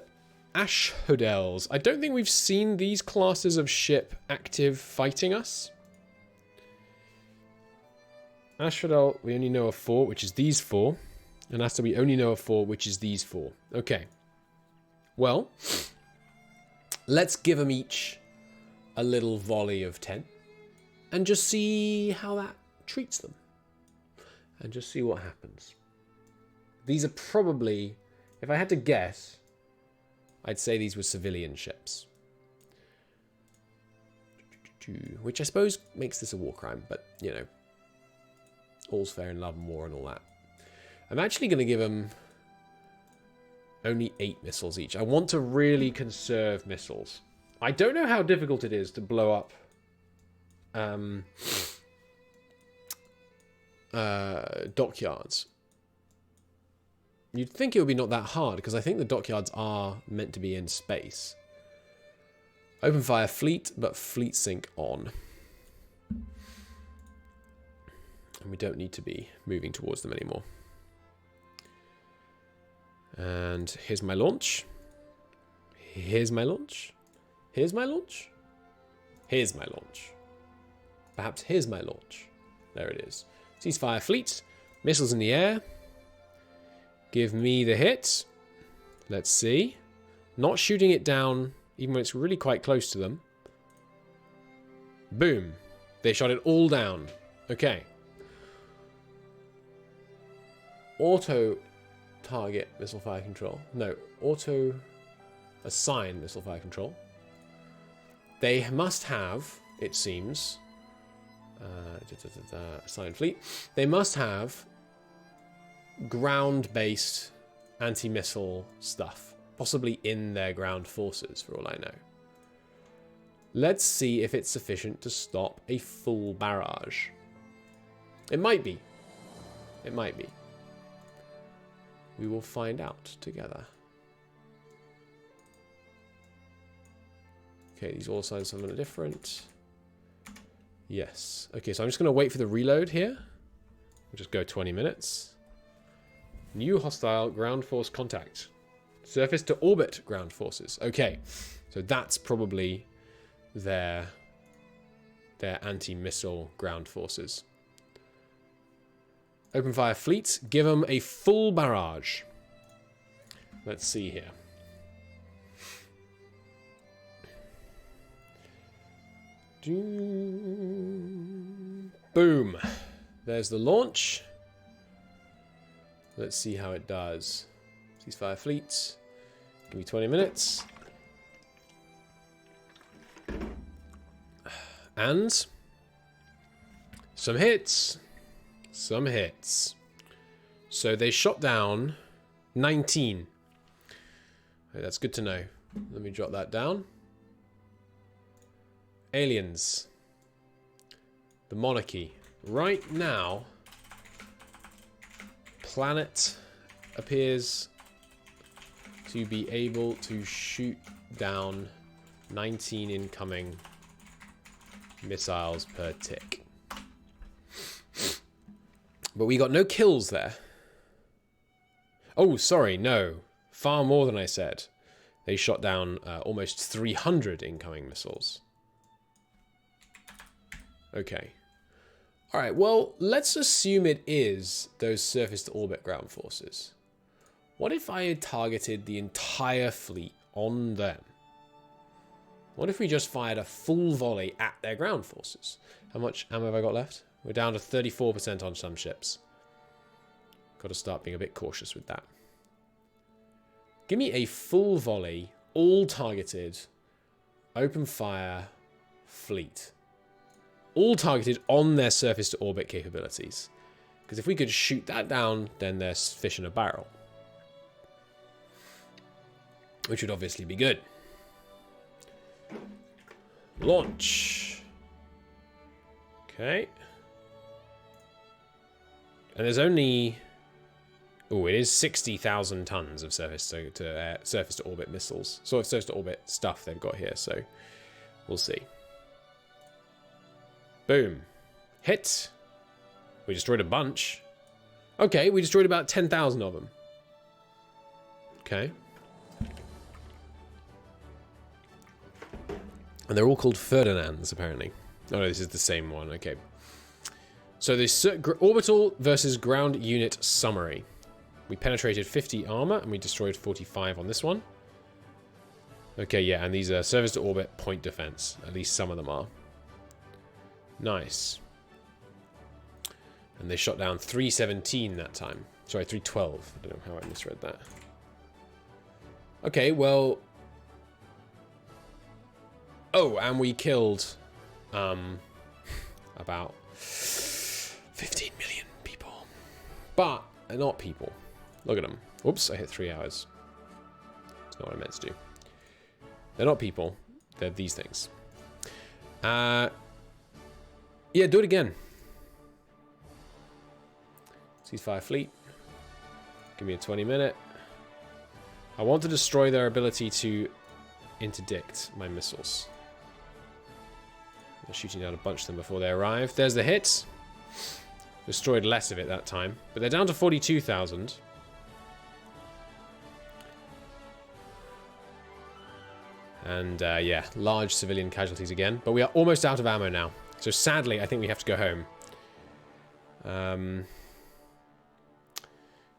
Asphodels. I don't think we've seen these classes of ship active fighting us. Asphodel, we only know of 4, which is these 4. And Asta, we only know of 4, which is these 4. Okay. Well, let's give them each a little volley of 10. And just see how that treats them. And just see what happens. These are probably, if I had to guess, I'd say these were civilian ships. Which I suppose makes this a war crime, but, you know, all's fair in love and war and all that. I'm actually going to give them only 8 missiles each. I want to really conserve missiles. I don't know how difficult it is to blow up dockyards. You'd think it would be not that hard, because I think the dockyards are meant to be in space. Open fire fleet, but fleet sync on. And we don't need to be moving towards them anymore. And here's my launch. Here's my launch. Here's my launch. Here's my launch. Perhaps here's my launch. There it is. Ceasefire fleet. Missiles in the air. Give me the hit. Let's see. Not shooting it down, even when it's really quite close to them. Boom. They shot it all down. Okay. Auto target missile fire control. No, auto assign missile fire control. They must have, it seems, assign fleet. They must have ground-based anti-missile stuff, possibly in their ground forces, for all I know. Let's see if it's sufficient to stop a full barrage. It might be. It might be. We will find out together. Okay, these all signs are a little different. Yes. Okay, so I'm just going to wait for the reload here. We'll just go 20 minutes. New hostile ground force contact. Surface to orbit ground forces. Okay, so that's probably their anti-missile ground forces. Open fire fleet. Give them a full barrage. Let's see here. Boom. There's the launch. Let's see how it does. Ceasefire fleet. Give me 20 minutes. And some hits. Some hits. So they shot down 19. Okay, that's good to know. Let me jot that down. Aliens. The monarchy. Right now, planet appears to be able to shoot down 19 incoming missiles per tick. But we got no kills there. Oh, sorry, no. Far more than I said. They shot down almost 300 incoming missiles. Okay. Alright, well, let's assume it is those surface-to-orbit ground forces. What if I had targeted the entire fleet on them? What if we just fired a full volley at their ground forces? How much ammo have I got left? We're down to 34% on some ships. Got to start being a bit cautious with that. Give me a full volley, all targeted, open fire fleet. All targeted on their surface-to-orbit capabilities. Because if we could shoot that down, then there's fish in a barrel. Which would obviously be good. Launch. Okay. And there's only... Oh, it is 60,000 tons of surface-to-orbit missiles. Sort of surface-to-orbit stuff they've got here, so we'll see. Boom. Hit. We destroyed a bunch. Okay, we destroyed about 10,000 of them. Okay. And they're all called Ferdinands, apparently. Oh, no, this is the same one. Okay. So this orbital versus ground unit summary. We penetrated 50 armor, and we destroyed 45 on this one. Okay, yeah, and these are surface-to-orbit point defense. At least some of them are. Nice. And they shot down 317 that time. Sorry, 312. I don't know how I misread that. Okay, well... Oh, and we killed... about 15 million people. But they're not people. Look at them. Whoops, I hit 3 hours. That's not what I meant to do. They're not people. They're these things. Yeah, do it again. Ceasefire fleet. Give me a 20-minute. I want to destroy their ability to interdict my missiles. They're shooting down a bunch of them before they arrive. There's the hit. Destroyed less of it that time. But they're down to 42,000. And yeah, large civilian casualties again. But we are almost out of ammo now. So sadly, I think we have to go home.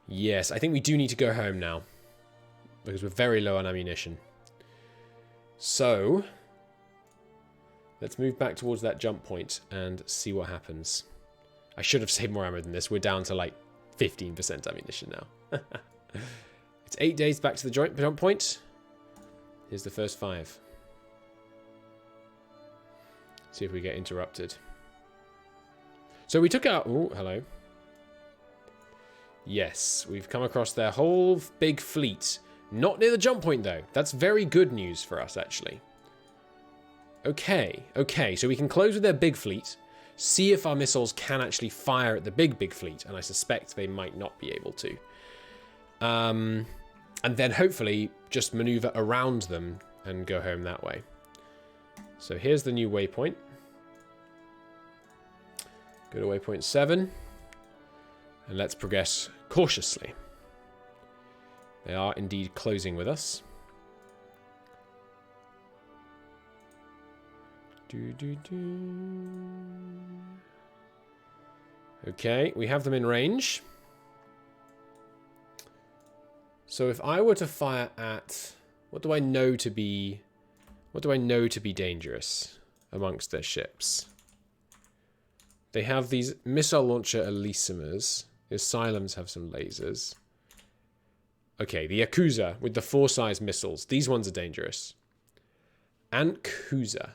Yes, I think we do need to go home now. Because we're very low on ammunition. So, let's move back towards that jump point and see what happens. I should have saved more ammo than this. We're down to like 15% ammunition now. It's 8 days back to the jump point. Here's the first 5. See if we get interrupted. So we took out... Oh, hello. Yes, we've come across their whole big fleet. Not near the jump point, though. That's very good news for us, actually. Okay, so we can close with their big fleet, see if our missiles can actually fire at the big fleet, and I suspect they might not be able to. And then hopefully just maneuver around them and go home that way. So here's the new waypoint. Go to waypoint 7. And let's progress cautiously. They are indeed closing with us. Okay, we have them in range. So if I were to fire at... What do I know to be dangerous amongst their ships? They have these missile launcher Elisimers. The Asylums have some lasers. Okay, the Yakuza with the 4-size missiles. These ones are dangerous. Ankuza.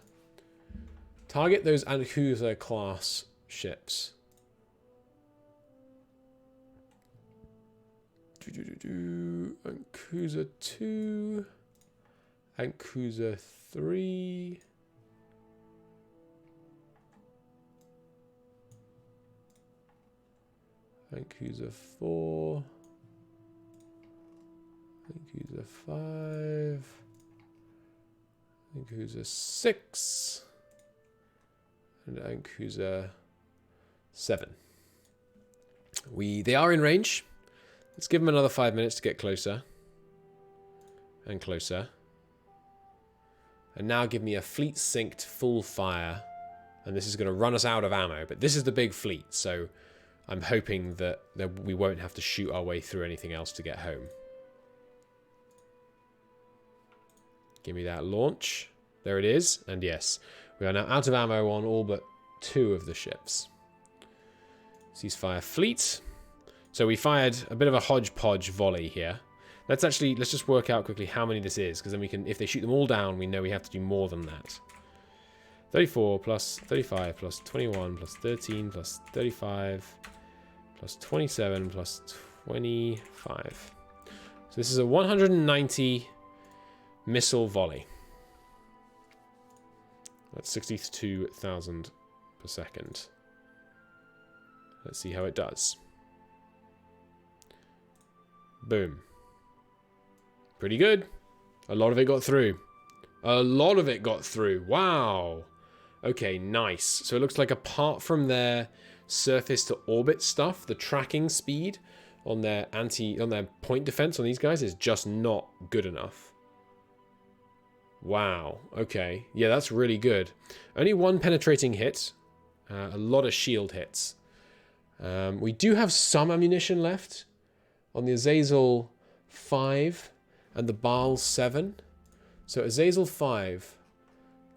Target those Ankuza class ships. Ankuza 2. Ankuza 3. Ankuza 4. Ankuza 5. Ankuza 6. And Ankuza 7. They are in range. Let's give them another 5 minutes to get closer. And closer. And now give me a fleet synced full fire. And this is going to run us out of ammo. But this is the big fleet, so I'm hoping that we won't have to shoot our way through anything else to get home. Give me that launch. There it is. And yes, we are now out of ammo on all but 2 of the ships. Ceasefire fleet. So we fired a bit of a hodgepodge volley here. Let's just work out quickly how many this is, because then we can, if they shoot them all down, we know we have to do more than that. 34 plus 35 plus 21 plus 13 plus 35 plus 27 plus 25. So this is a 190 missile volley. That's 62,000 per second. Let's see how it does. Boom. Pretty good. A lot of it got through. A lot of it got through. Wow. Okay, nice. So it looks like apart from their surface to orbit stuff, the tracking speed on their point defense on these guys is just not good enough. Wow. Okay. Yeah, that's really good. Only 1 penetrating hit. A lot of shield hits. We do have some ammunition left on the Azazel 5 and the Baal 7. So Azazel 5,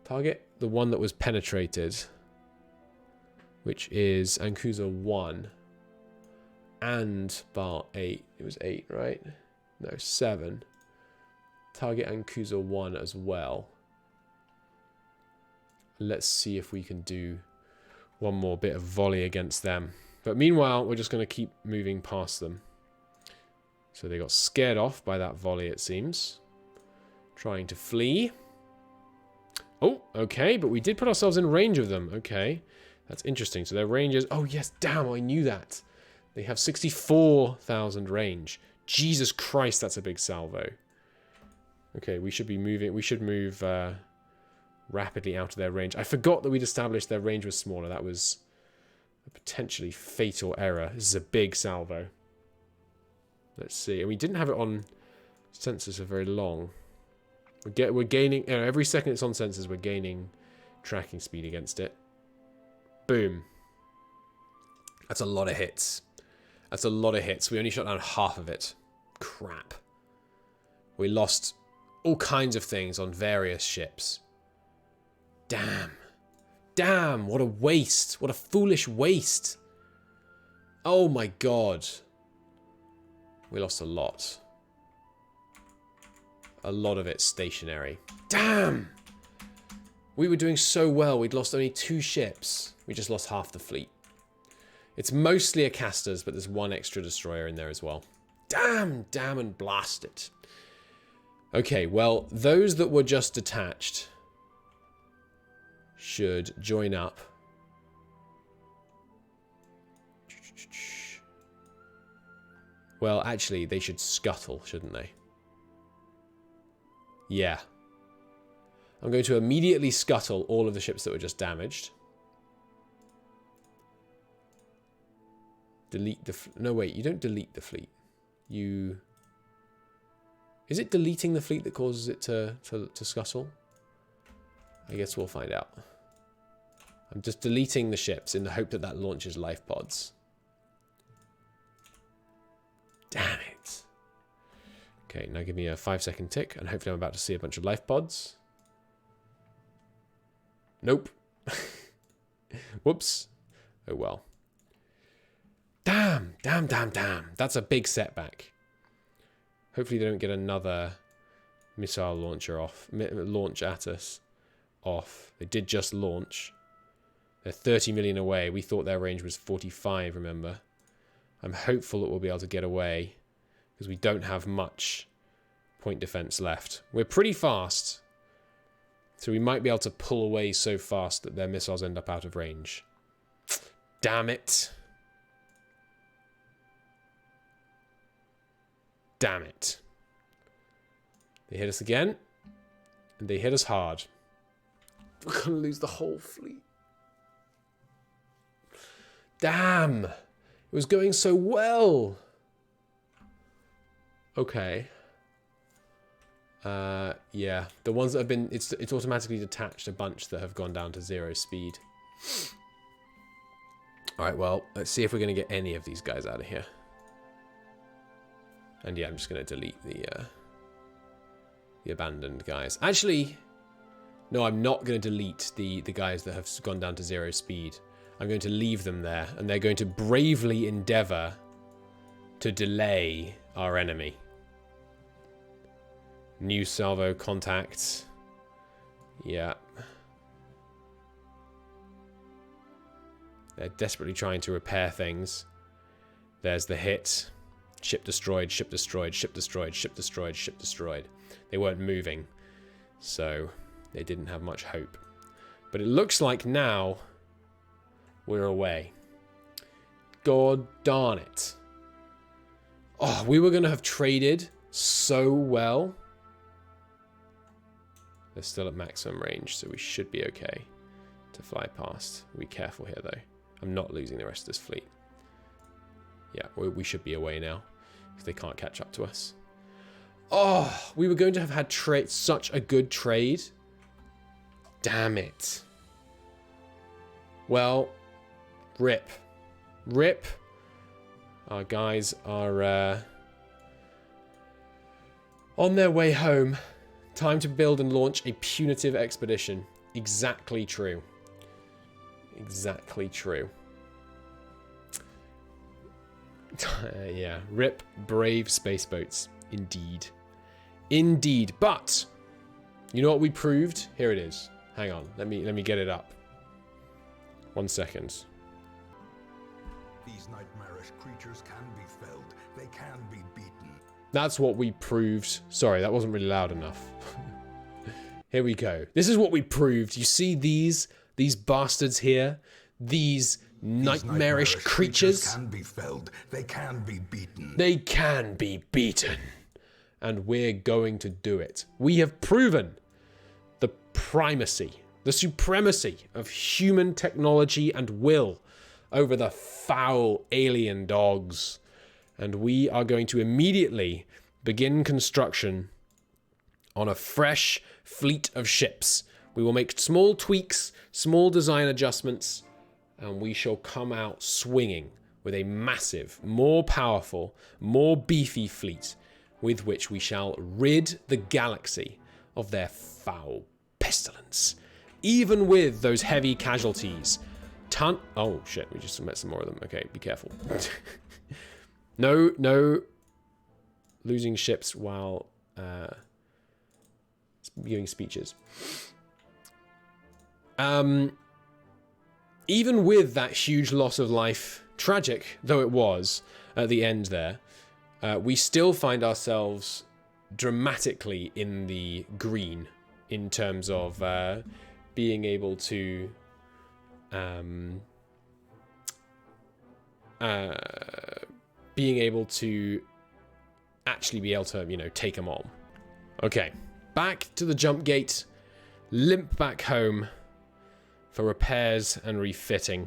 target the one that was penetrated, which is Ankuza 1. and bar 8. It was 8, right? No, 7. Target and Kuza 1 as well. Let's see if we can do one more bit of volley against them. But meanwhile, we're just going to keep moving past them. So they got scared off by that volley, it seems. Trying to flee. Oh, okay, but we did put ourselves in range of them. Okay, that's interesting. So their range is... Oh, yes, damn, I knew that. They have 64,000 range. Jesus Christ, that's a big salvo. Okay, we should be moving... We should move rapidly out of their range. I forgot that we'd established their range was smaller. That was a potentially fatal error. This is a big salvo. Let's see. And we didn't have it on sensors for very long. We're gaining... You know, every second it's on sensors, we're gaining tracking speed against it. Boom. That's a lot of hits. That's a lot of hits. We only shot down half of it. Crap. We lost all kinds of things on various ships. Damn. Damn, what a waste. What a foolish waste. Oh my god. We lost a lot. A lot of it stationary. Damn! We were doing so well. We'd lost only 2 ships. We just lost half the fleet. It's mostly Acastas, but there's 1 extra destroyer in there as well. Damn! Damn and blast it. Okay, well, those that were just detached should join up. Well, actually, they should scuttle, shouldn't they? Yeah. I'm going to immediately scuttle all of the ships that were just damaged. Delete the... No, wait, you don't delete the fleet. You... Is it deleting the fleet that causes it to scuttle? I guess we'll find out. I'm just deleting the ships in the hope that that launches life pods. Damn it. Okay, now give me a 5-second tick, and hopefully I'm about to see a bunch of life pods. Nope. Whoops. Oh well. Damn, damn, damn, damn. That's a big setback. Hopefully they don't get another missile launcher off. Launch at us. Off. They did just launch. They're 30 million away. We thought their range was 45, remember? I'm hopeful that we'll be able to get away, because we don't have much point defense left. We're pretty fast, so we might be able to pull away so fast that their missiles end up out of range. Damn it. Damn it. They hit us again, and they hit us hard. We're going to lose the whole fleet. Damn. It was going so well. Okay. Yeah. The ones that have been... It's automatically detached a bunch that have gone down to 0 speed. Alright, well, let's see if we're going to get any of these guys out of here. And yeah, I'm just going to delete the abandoned guys. Actually, no, I'm not going to delete the guys that have gone down to 0 speed. I'm going to leave them there, and they're going to bravely endeavor to delay our enemy. New salvo contacts. Yeah. They're desperately trying to repair things. There's the hit. Ship destroyed, ship destroyed, ship destroyed, ship destroyed, ship destroyed. They weren't moving, so they didn't have much hope. But it looks like now we're away. God darn it. Oh, we were going to have traded so well. They're still at maximum range, so we should be okay to fly past. Be careful here, though. I'm not losing the rest of this fleet. Yeah, we should be away now, because they can't catch up to us. Oh, we were going to have had such a good trade. Damn it. Well, rip. Rip. Our guys are on their way home. Time to build and launch a punitive expedition. Exactly true. Exactly true. Yeah, rip brave space boats. Indeed. Indeed. But, you know what we proved? Here it is. Hang on, let me get it up. 1 second. These nightmarish creatures can be felled. They can be beaten. That's what we proved. Sorry, that wasn't really loud enough. Here we go. This is what we proved. You see these bastards here? These nightmarish creatures can be felled. They can be beaten. They can be beaten. And we're going to do it. We have proven the primacy, the supremacy of human technology and will over the foul alien dogs. And we are going to immediately begin construction on a fresh fleet of ships. We will make small tweaks, small design adjustments, and we shall come out swinging with a massive, more powerful, more beefy fleet with which we shall rid the galaxy of their foul pestilence. Even with those heavy casualties. Oh shit, we just met some more of them. Okay, be careful. No losing ships while giving speeches. Even with that huge loss of life, tragic though it was at the end there, we still find ourselves dramatically in the green in terms of being able to actually be able to, you know, take them on. Okay, back to the jump gate, limp back home for repairs and refitting.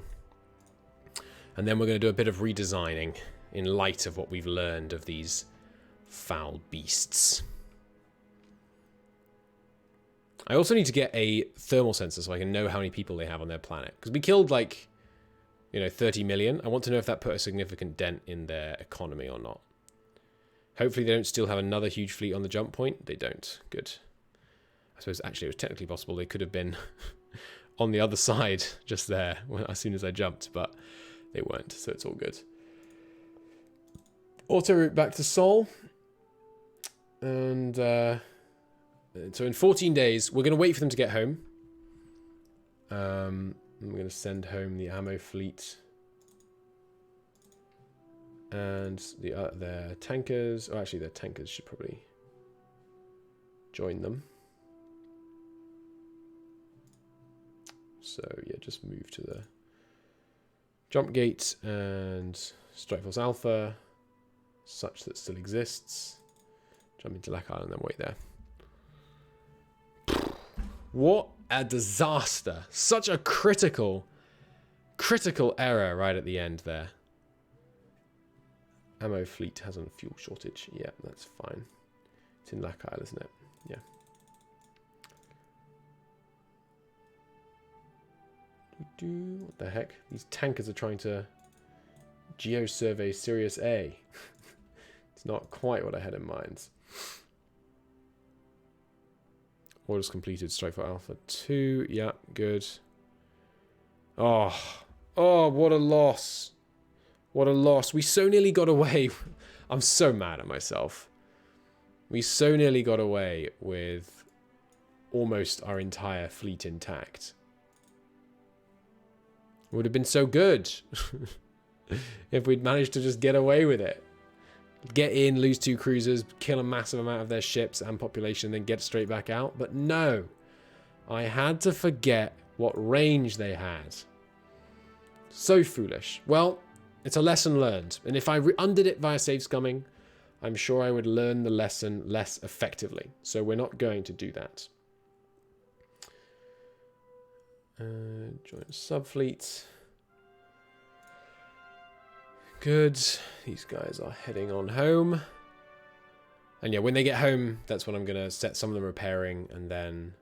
And then we're going to do a bit of redesigning in light of what we've learned of these foul beasts. I also need to get a thermal sensor so I can know how many people they have on their planet. Because we killed, like, you know, 30 million. I want to know if that put a significant dent in their economy or not. Hopefully they don't still have another huge fleet on the jump point. They don't. Good. I suppose actually it was technically possible they could have been on the other side just there as soon as I jumped, but they weren't, so it's all good. Auto route back to Sol. And so in 14 days, we're going to wait for them to get home. I'm going to send home the ammo fleet. And their tankers. Oh, actually, their tankers should probably join them. So, yeah, just move to the jump gate and Strike Force Alpha, such that still exists. Jump into Lack Island and then wait there. What a disaster. Such a critical error right at the end there. Ammo fleet has a fuel shortage. Yeah, that's fine. It's in Lack Isle, isn't it? Yeah. What the heck? These tankers are trying to geo-survey Sirius A. It's not quite what I had in mind. Orders completed. Strike for Alpha 2. Yeah, good. Oh, what a loss. What a loss. We so nearly got away. I'm so mad at myself. We so nearly got away with almost our entire fleet intact. Would have been so good if we'd managed to just get away with it. Get in, lose 2 cruisers, kill a massive amount of their ships and population, then get straight back out. But no, I had to forget what range they had. So foolish. Well, it's a lesson learned. And if I undid it via save scumming, I'm sure I would learn the lesson less effectively. So we're not going to do that. Join subfleet. Good. These guys are heading on home. And yeah, when they get home, that's when I'm going to set some of them repairing and then,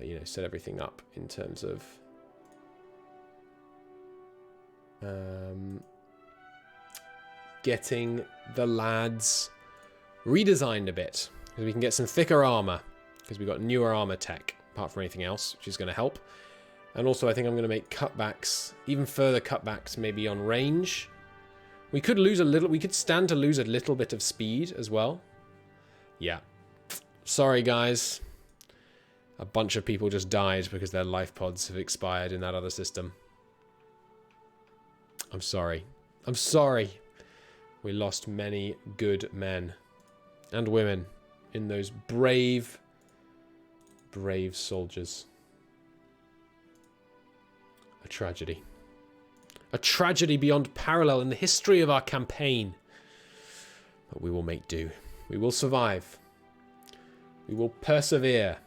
you know, set everything up in terms of getting the lads redesigned a bit. Because we can get some thicker armor. Because we've got newer armor tech, apart from anything else, which is going to help. And also I think I'm going to make cutbacks, even further cutbacks maybe on range. We could lose a little... We could stand to lose a little bit of speed as well. Yeah. Sorry, guys. A bunch of people just died because their life pods have expired in that other system. I'm sorry. I'm sorry. We lost many good men and women in those brave, brave soldiers. A tragedy. A tragedy beyond parallel in the history of our campaign. But we will make do. We will survive. We will persevere.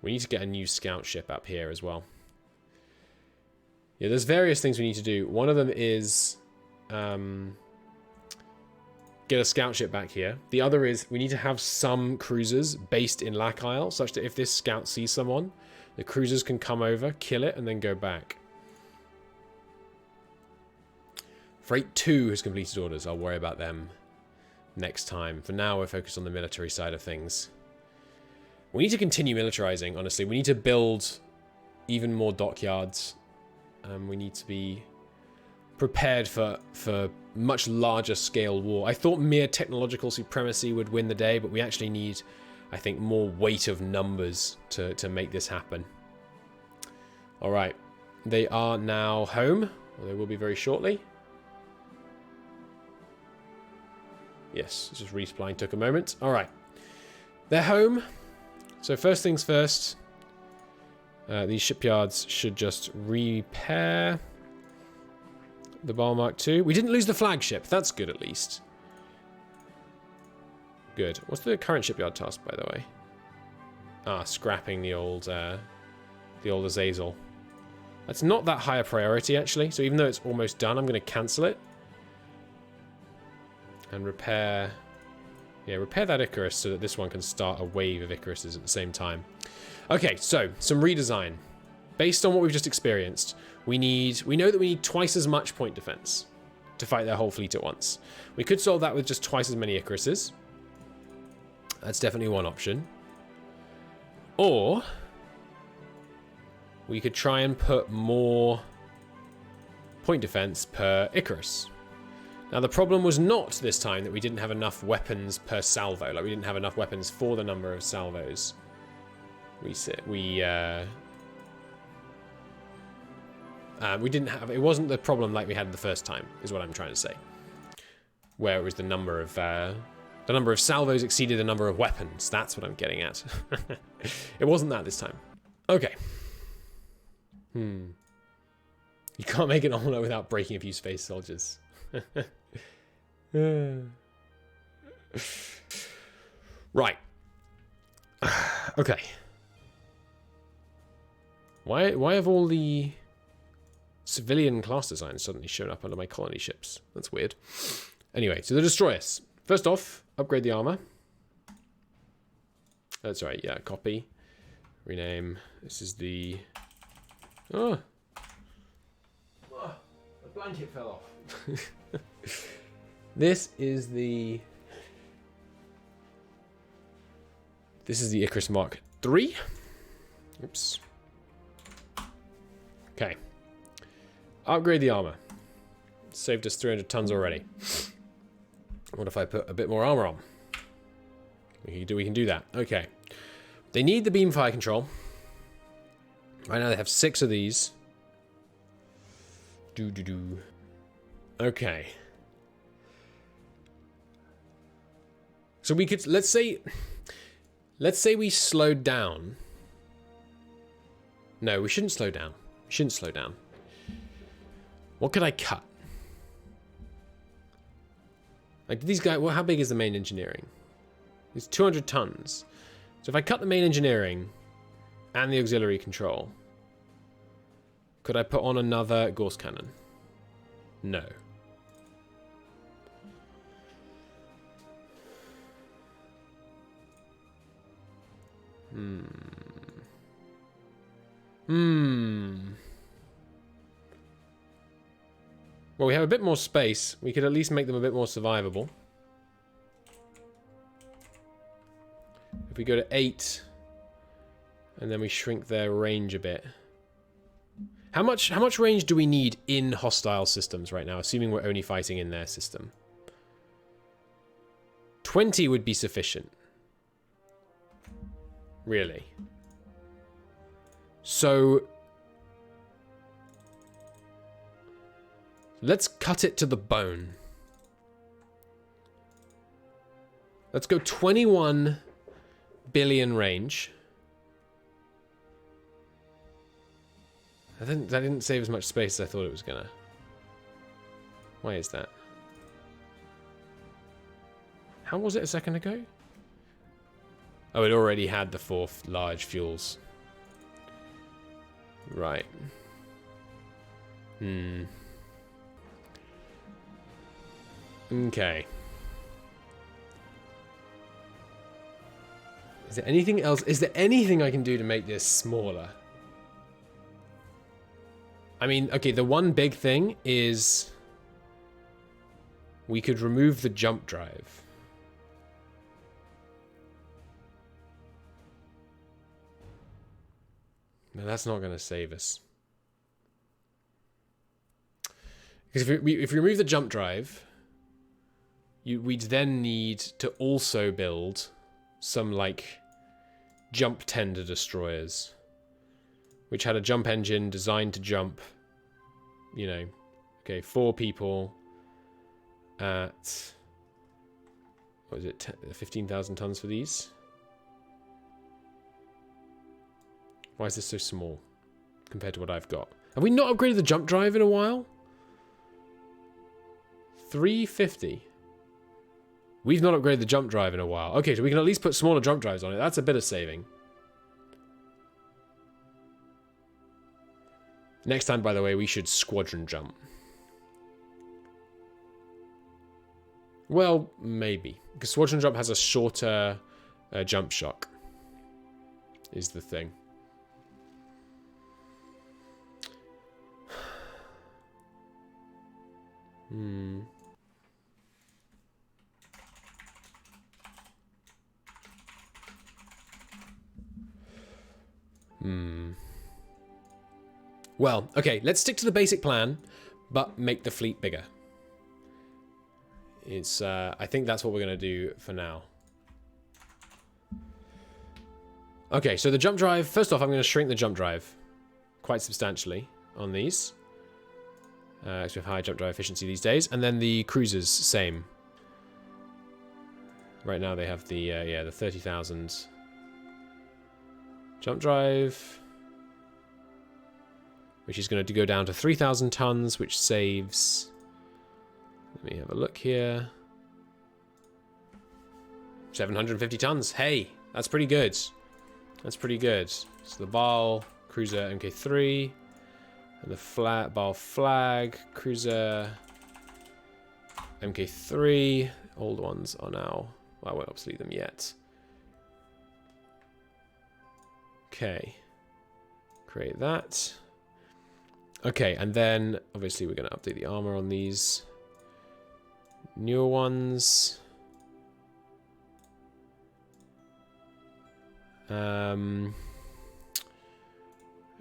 We need to get a new scout ship up here as well. Yeah, there's various things we need to do. One of them is get a scout ship back here. The other is we need to have some cruisers based in Lac Isle, such that if this scout sees someone, the cruisers can come over, kill it, and then go back. Freight 2 has completed orders. I'll worry about them next time. For now, we're focused on the military side of things. We need to continue militarizing, honestly. We need to build even more dockyards. We need to be prepared for much larger scale war. I thought mere technological supremacy would win the day, but we actually need, I think, more weight of numbers to make this happen. Alright. They are now home. Well, they will be very shortly. Yes, just resupplying took a moment. Alright. They're home. So first things first. These shipyards should just repair the Bal Mark II. We didn't lose the flagship. That's good, at least. Good. What's the current shipyard task, by the way? Ah, scrapping the old Azazel. That's not that high a priority, actually. So even though it's almost done, I'm going to cancel it. And repair... Yeah, repair that Icarus so that this one can start a wave of Icaruses at the same time. Okay, so, some redesign. Based on what we've just experienced, we know that we need twice as much point defense to fight their whole fleet at once. We could solve that with just twice as many Icaruses. That's definitely one option. Or we could try and put more point defense per Icarus. Now, the problem was not this time that we didn't have enough weapons per salvo. Like, we didn't have enough weapons for the number of salvos. We didn't have... It wasn't the problem like we had the first time, is what I'm trying to say. Where it was the number of salvos exceeded the number of weapons. That's what I'm getting at. It wasn't that this time. Okay. You can't make an omelette without breaking a few space soldiers. Right. Okay. Why have all the civilian class designs suddenly shown up under my colony ships? That's weird. Anyway, so the destroyers. First off, upgrade the armor. That's right, yeah, copy. Rename. This is the... Oh! The blanket fell off. This is the Icarus Mark III. Oops. Okay. Upgrade the armor. Saved us 300 tons already. What if I put a bit more armor on? We can do that. Okay. They need the beam fire control. Right now they have 6 of these. Okay. So we could, let's say we slowed down. No, we shouldn't slow down. We shouldn't slow down. What could I cut? Like these guys, well, how big is the main engineering? It's 200 tons. So if I cut the main engineering and the auxiliary control, could I put on another Gauss cannon? No. Well, we have a bit more space. We could at least make them a bit more survivable. If we go to 8, and then we shrink their range a bit. How much range do we need in hostile systems right now, assuming we're only fighting in their system? 20 would be sufficient. Really. So let's cut it to the bone. Let's go 21 billion range. That didn't save as much space as I thought it was gonna. Why is that? How was it a second ago? Oh, it already had the 4 large fuels. Right. Okay. Is there anything else? Is there anything I can do to make this smaller? I mean, okay, the one big thing is we could remove the jump drive. No, that's not going to save us. Because if we remove the jump drive, we'd then need to also build some, like, jump tender destroyers, which had a jump engine designed to jump, you know, okay, 4 people at, what is it, 15,000 tons for these? Why is this so small compared to what I've got? Have we not upgraded the jump drive in a while? 350. We've not upgraded the jump drive in a while. Okay, so we can at least put smaller jump drives on it. That's a bit of saving. Next time, by the way, we should squadron jump. Well, maybe. Because squadron jump has a shorter jump shock. Is the thing. Well, okay, let's stick to the basic plan, but make the fleet bigger. It's, I think that's what we're going to do for now. Okay, so the jump drive, first off, I'm going to shrink the jump drive quite substantially on these. Because we have high jump drive efficiency these days. And then the cruisers, same. Right now they have the, yeah, the 30,000 jump drive, which is going to go down to 3,000 tons, which saves, let me have a look here, 750 tons. Hey, that's pretty good. That's pretty good. So the Baal cruiser MK3, and the Baal flag cruiser MK3. Old ones are now, well, I won't obsolete them yet. Okay, create that. Okay, and then obviously we're going to update the armor on these newer ones.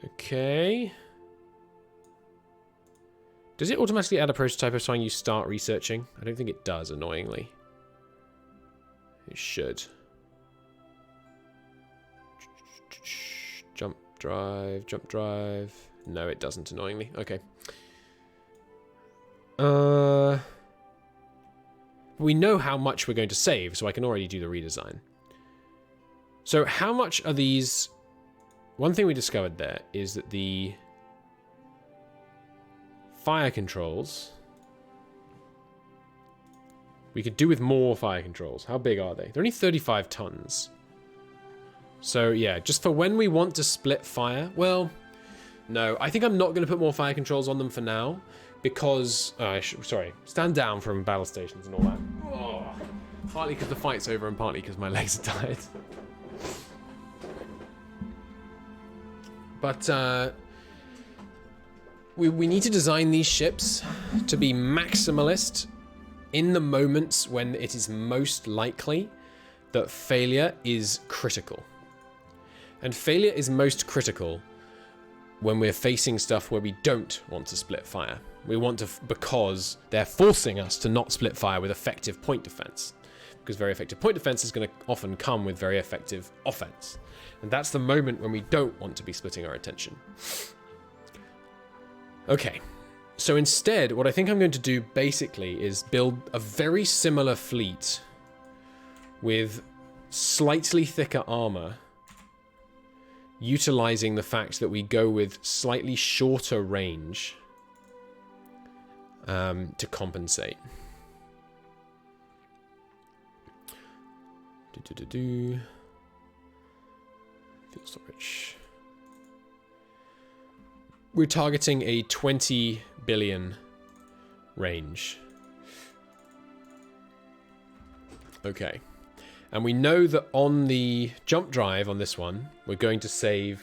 Okay. Does it automatically add a prototype of something you start researching? I don't think it does, annoyingly. It should. Jump drive, jump drive. No, it doesn't, annoyingly. Okay. We know how much we're going to save, so I can already do the redesign. So how much are these... One thing we discovered there is that the fire controls... We could do with more fire controls. How big are they? They're only 35 tons. So yeah, just for when we want to split fire... Well, no, I think I'm not going to put more fire controls on them for now. Because... sorry. Stand down from battle stations and all that. Oh, partly because the fight's over and partly because my legs are tired. But we need to design these ships to be maximalist in the moments when it is most likely that failure is critical. And failure is most critical when we're facing stuff where we don't want to split fire. We want to, because they're forcing us to not split fire with effective point defense. Because very effective point defense is going to often come with very effective offense. And that's the moment when we don't want to be splitting our attention. Okay, so instead, what I think I'm going to do basically is build a very similar fleet with slightly thicker armor, utilizing the fact that we go with slightly shorter range to compensate. Fuel storage. We're targeting a 20 billion range. Okay. And we know that on the jump drive on this one, we're going to save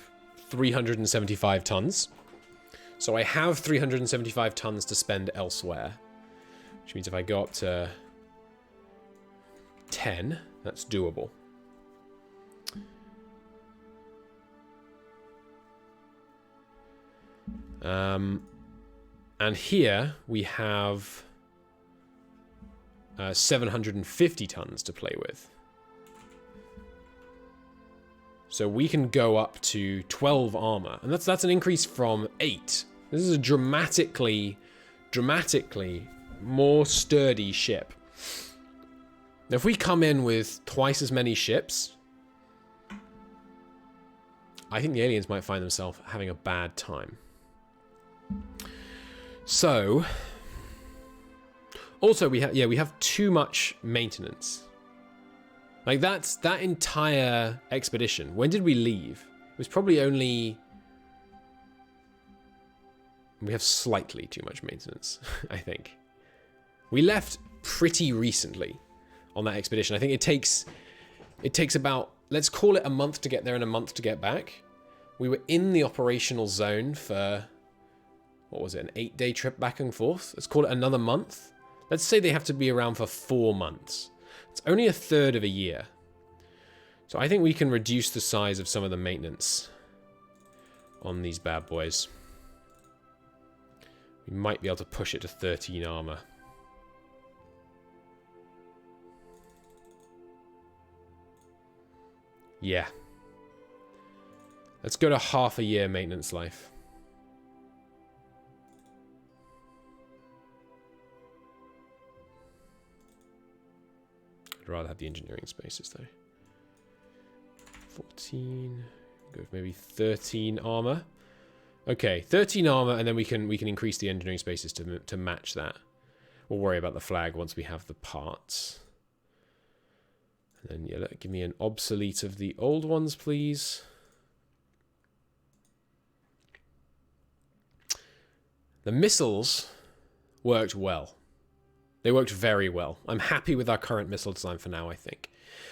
375 tons. So I have 375 tons to spend elsewhere. Which means if I go up to 10, that's doable. And here we have 750 tons to play with. So we can go up to 12 armor, and that's an increase from 8. This is a dramatically more sturdy ship. Now, if we come in with twice as many ships, I think the aliens might find themselves having a bad time. So, also we have too much maintenance. Like that entire expedition. When did we leave? It was probably only. We have slightly too much maintenance, I think. We left pretty recently on that expedition. I think it takes about, let's call it a month to get there and a month to get back. We were in the operational zone for, what was it, an 8-day trip back and forth? Let's call it another month. Let's say they have to be around for 4 months. It's only a third of a year. So I think we can reduce the size of some of the maintenance on these bad boys. We might be able to push it to 13 armor. Yeah. Let's go to half a year maintenance life. I'd rather have the engineering spaces though. 14, go with maybe 13 armor. Okay, 13 armor, and then we can increase the engineering spaces to match that. We'll worry about the flag once we have the parts. And then yeah, give me an obsolete of the old ones, please. The missiles worked well. They worked very well. I'm happy with our current missile design for now, I think.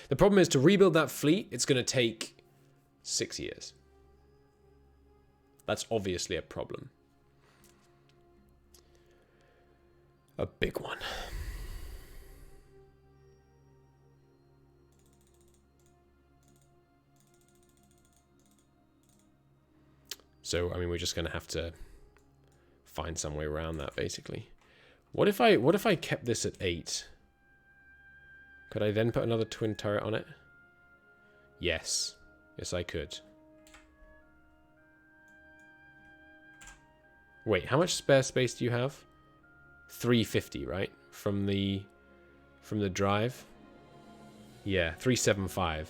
The problem is to rebuild that fleet, it's going to take 6 years. That's obviously a problem. A big one. So, I mean, we're just going to have to find some way around that, basically. What if I kept this at 8? Could I then put another twin turret on it? Yes. Yes, I could. Wait, how much spare space do you have? 350, right? From the drive? Yeah, 375.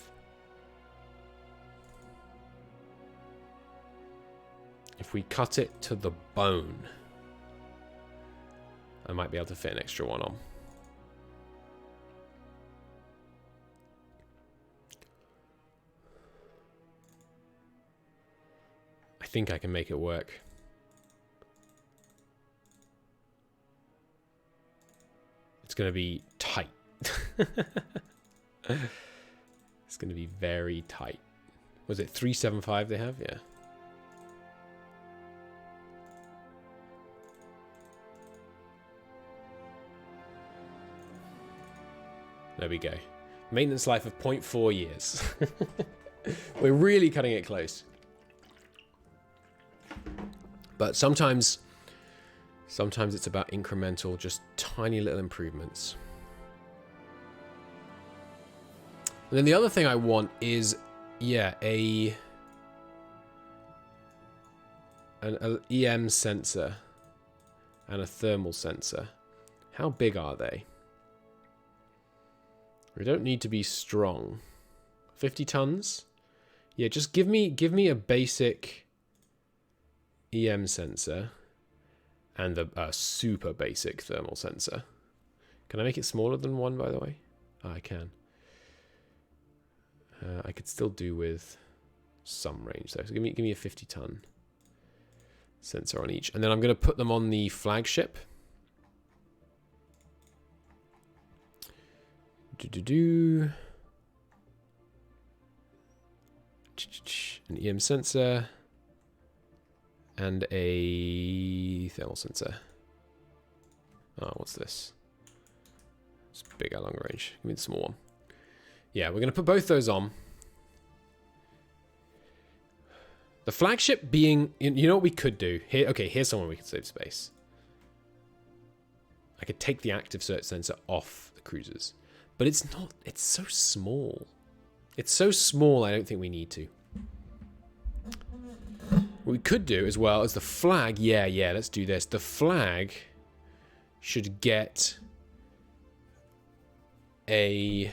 If we cut it to the bone, I might be able to fit an extra one on. I think I can make it work. It's going to be tight. It's going to be very tight. Was it 375 they have? Yeah. There we go. Maintenance life of 0.4 years. We're really cutting it close. But sometimes it's about incremental, just tiny little improvements. And then the other thing I want is, yeah, an EM sensor and a thermal sensor. How big are they? We don't need to be strong. 50 tons? Yeah, just give me a basic EM sensor and a super basic thermal sensor. Can I make it smaller than 1, by the way? Oh, I can. I could still do with some range though. So give me a 50-ton sensor on each, and then I'm going to put them on the flagship. An EM sensor and a thermal sensor. Oh, what's this? It's bigger, longer range. Give me the small one. Yeah, we're going to put both those on. The flagship being... You know what we could do? Here, okay, here's somewhere we could save space. I could take the active search sensor off the cruisers. But it's not... It's so small. It's so small, I don't think we need to. What we could do as well is the flag... Yeah, let's do this. The flag should get a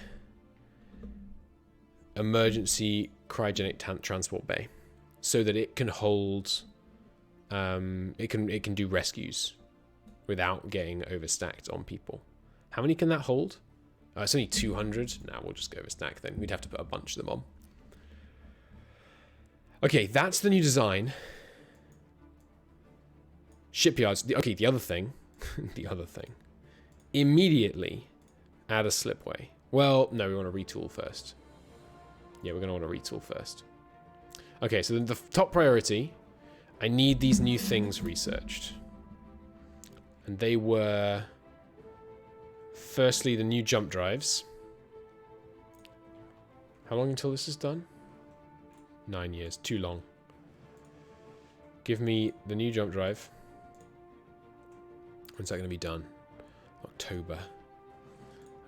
emergency cryogenic transport bay, so that it can hold, it can do rescues without getting overstacked on people. How many can that hold? It's only 200. Now we'll just go overstack then. We'd have to put a bunch of them on. Okay, that's the new design. Shipyards. Okay, the other thing. The other thing. Immediately add a slipway. Well, no, we want to retool first. Yeah, we're going to want to retool first. Okay, so then the top priority, I need these new things researched. And they were, firstly, the new jump drives. How long until this is done? 9 years, too long. Give me the new jump drive. When's that going to be done? October.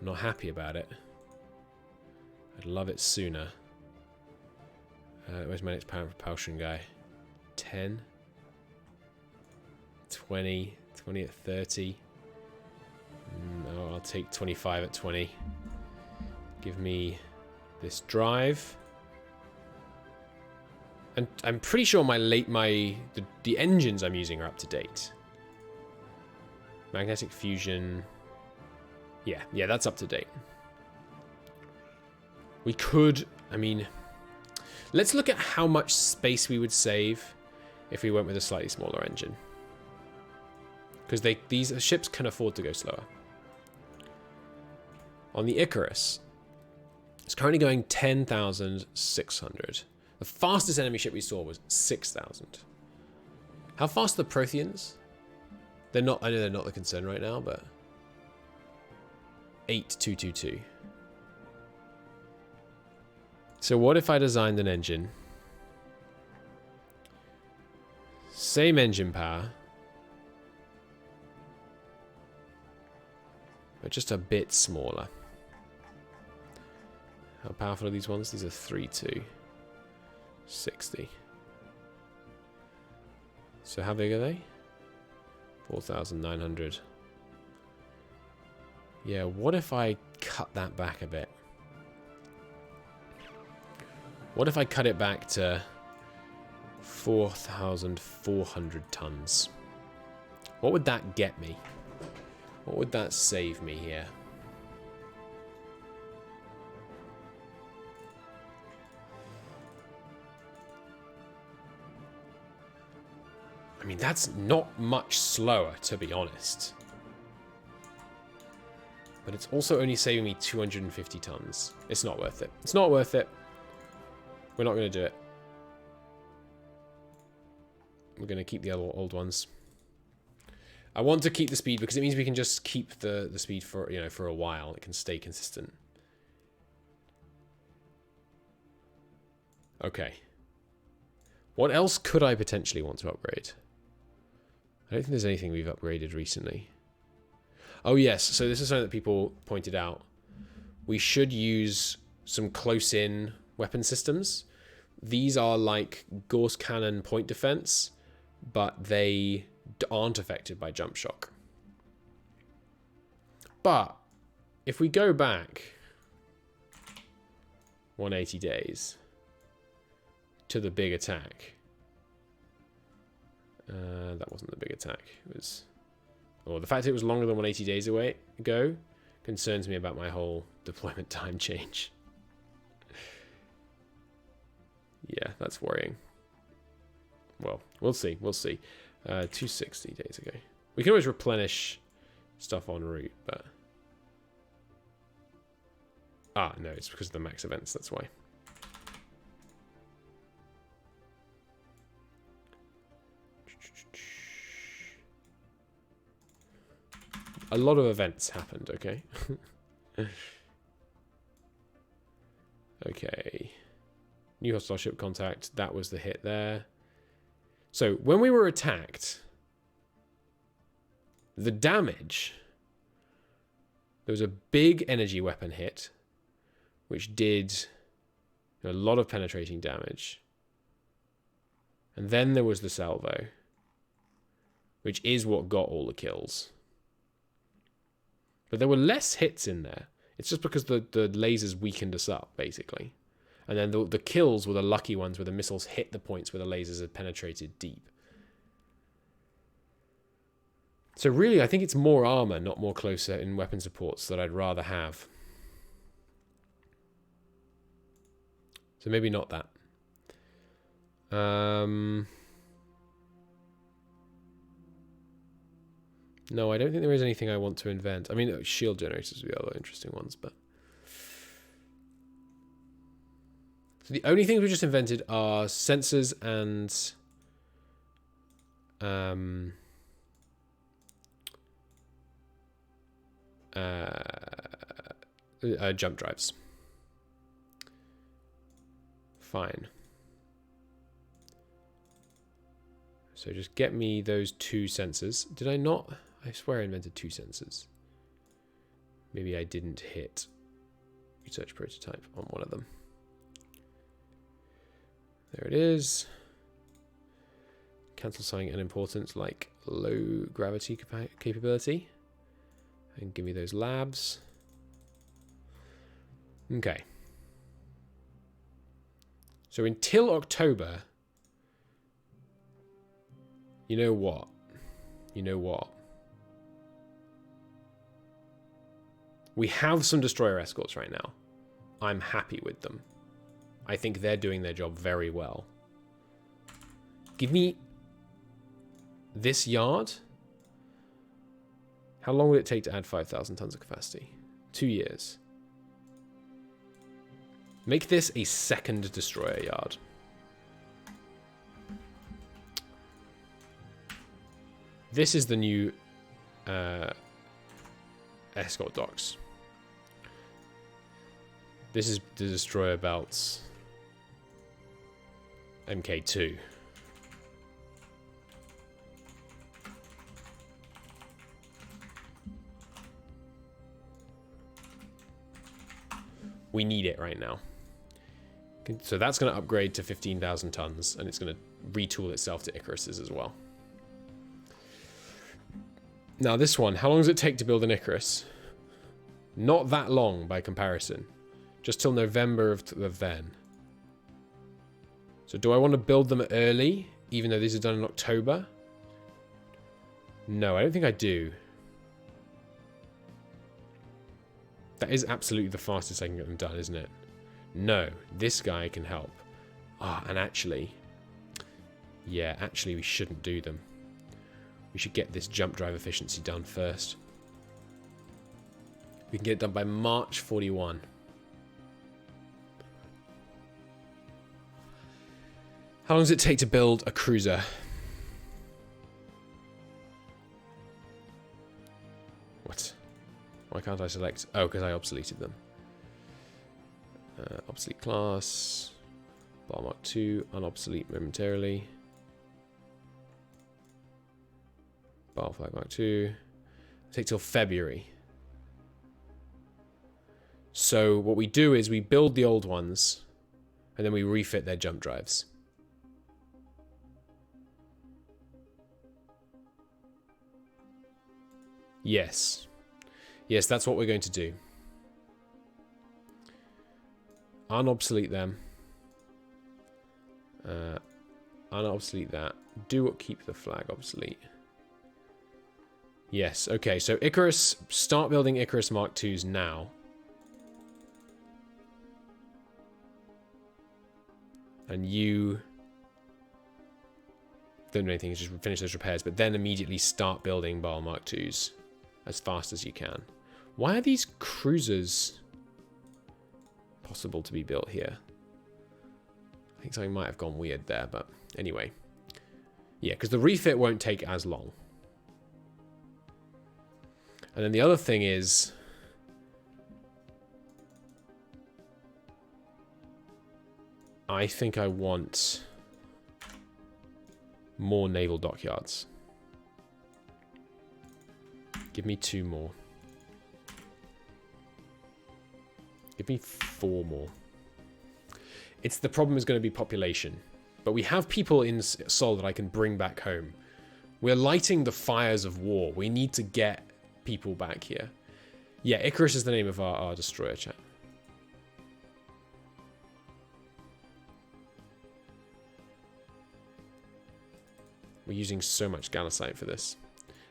I'm not happy about it. I'd love it sooner. Where's my next power propulsion guy? 10? 20? 20 at 30? No, I'll take 25 at 20. Give me this drive. And I'm pretty sure the engines I'm using are up to date. Magnetic fusion. Yeah, that's up to date. We could, I mean, let's look at how much space we would save if we went with a slightly smaller engine. Because these ships can afford to go slower. On the Icarus, it's currently going 10,600. The fastest enemy ship we saw was 6,000. How fast are the Protheans? They're not, I know they're not the concern right now, but 8,222. So what if I designed an engine? Same engine power, but just a bit smaller. How powerful are these ones? These are 3.2. 60. So how big are they? 4,900. Yeah, what if I cut that back a bit? What if I cut it back to 4,400 tons? What would that get me? What would that save me here? I mean, that's not much slower, to be honest. But it's also only saving me 250 tons. It's not worth it. It's not worth it. We're not going to do it. We're going to keep the other old ones. I want to keep the speed because it means we can just keep the speed for, you know, for a while. It can stay consistent. Okay. What else could I potentially want to upgrade? I don't think there's anything we've upgraded recently. Oh yes, so this is something that people pointed out. We should use some close-in weapon systems. These are like Gauss cannon point defense, but they aren't affected by jump shock. But if we go back 180 days to the big attack, that wasn't the big attack. It was, or the fact it was longer than 180 days ago concerns me about my whole deployment time change. Yeah, that's worrying. Well, we'll see. We'll see. 260 days ago. We can always replenish stuff en route, but... Ah, no, it's because of the max events, that's why. A lot of events happened, okay? Okay. New hostile ship contact. That was the hit there. So, when we were attacked, the damage... There was a big energy weapon hit, which did a lot of penetrating damage. And then there was the salvo, which is what got all the kills. But there were less hits in there. It's just because the lasers weakened us up, basically. And then the kills were the lucky ones where the missiles hit the points where the lasers had penetrated deep. So really, I think it's more armor, not more closer in weapon supports that I'd rather have. So maybe not that. No, I don't think there is anything I want to invent. I mean, shield generators would be other interesting ones, but... So the only things we just invented are sensors and... jump drives. Fine. So just get me those 2 sensors. Did I not? I swear I invented 2 sensors. Maybe I didn't hit research prototype on one of them. There it is. Cancel something unimportant like low gravity capability. And give me those labs. Okay. So until October, you know what? You know what? We have some destroyer escorts right now. I'm happy with them. I think they're doing their job very well. Give me this yard. How long would it take to add 5,000 tons of capacity? 2 years. Make this a second destroyer yard. This is the new escort docks. This is the destroyer belts. MK2. We need it right now. So that's going to upgrade to 15,000 tons, and it's going to retool itself to Icaruses as well. Now this one, how long does it take to build an Icarus? Not that long by comparison. Just till November of then. So do I want to build them early, even though these are done in October? No, I don't think I do. That is absolutely the fastest I can get them done, isn't it? No, this guy can help. Ah, and actually... Yeah, actually we shouldn't do them. We should get this jump drive efficiency done first. We can get it done by March 41. How long does it take to build a cruiser? What? Why can't I select? Oh, because I obsoleted them. Obsolete class. Bar Mark 2. Unobsolete momentarily. Battle Flag Mark 2. Take till February. So what we do is we build the old ones, and then we refit their jump drives. Yes. Yes, that's what we're going to do. Unobsolete them. Unobsolete that. Do what keep the flag obsolete. Yes, okay, so Icarus, start building Icarus Mark 2s now. And you don't do anything, just finish those repairs, but then immediately start building Baal Mark 2s as fast as you can. Why are these cruisers possible to be built here? I think something might have gone weird there, but anyway. Yeah, because the refit won't take as long. And then the other thing is, I think I want more naval dockyards. Give me 2 more. Give me 4 more. The problem is going to be population. But we have people in Sol that I can bring back home. We're lighting the fires of war. We need to get people back here. Yeah, Icarus is the name of our destroyer, chat. We're using so much Gallicite for this.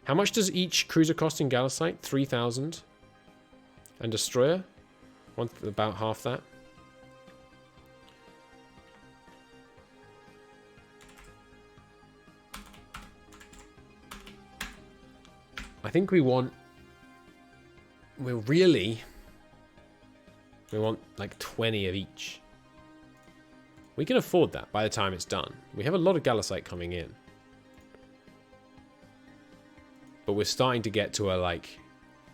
How much does each cruiser cost in Gallicite? 3,000. And destroyer? About half that. I think we want like 20 of each. We can afford that by the time it's done. We have a lot of Gallicite coming in. But we're starting to get to a like,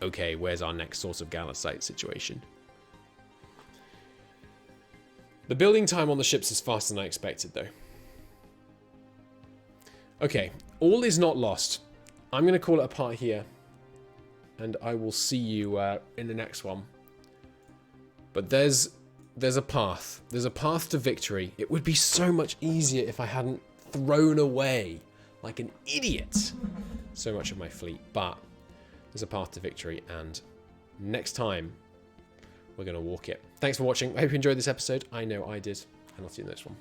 okay, where's our next source of Gallicite situation? The building time on the ships is faster than I expected though. Okay, all is not lost. I'm going to call it a part here. And I will see you in the next one. But there's a path. There's a path to victory. It would be so much easier if I hadn't thrown away, like an idiot, so much of my fleet. But there's a path to victory. And next time, we're going to walk it. Thanks for watching. I hope you enjoyed this episode. I know I did. And I'll see you in the next one.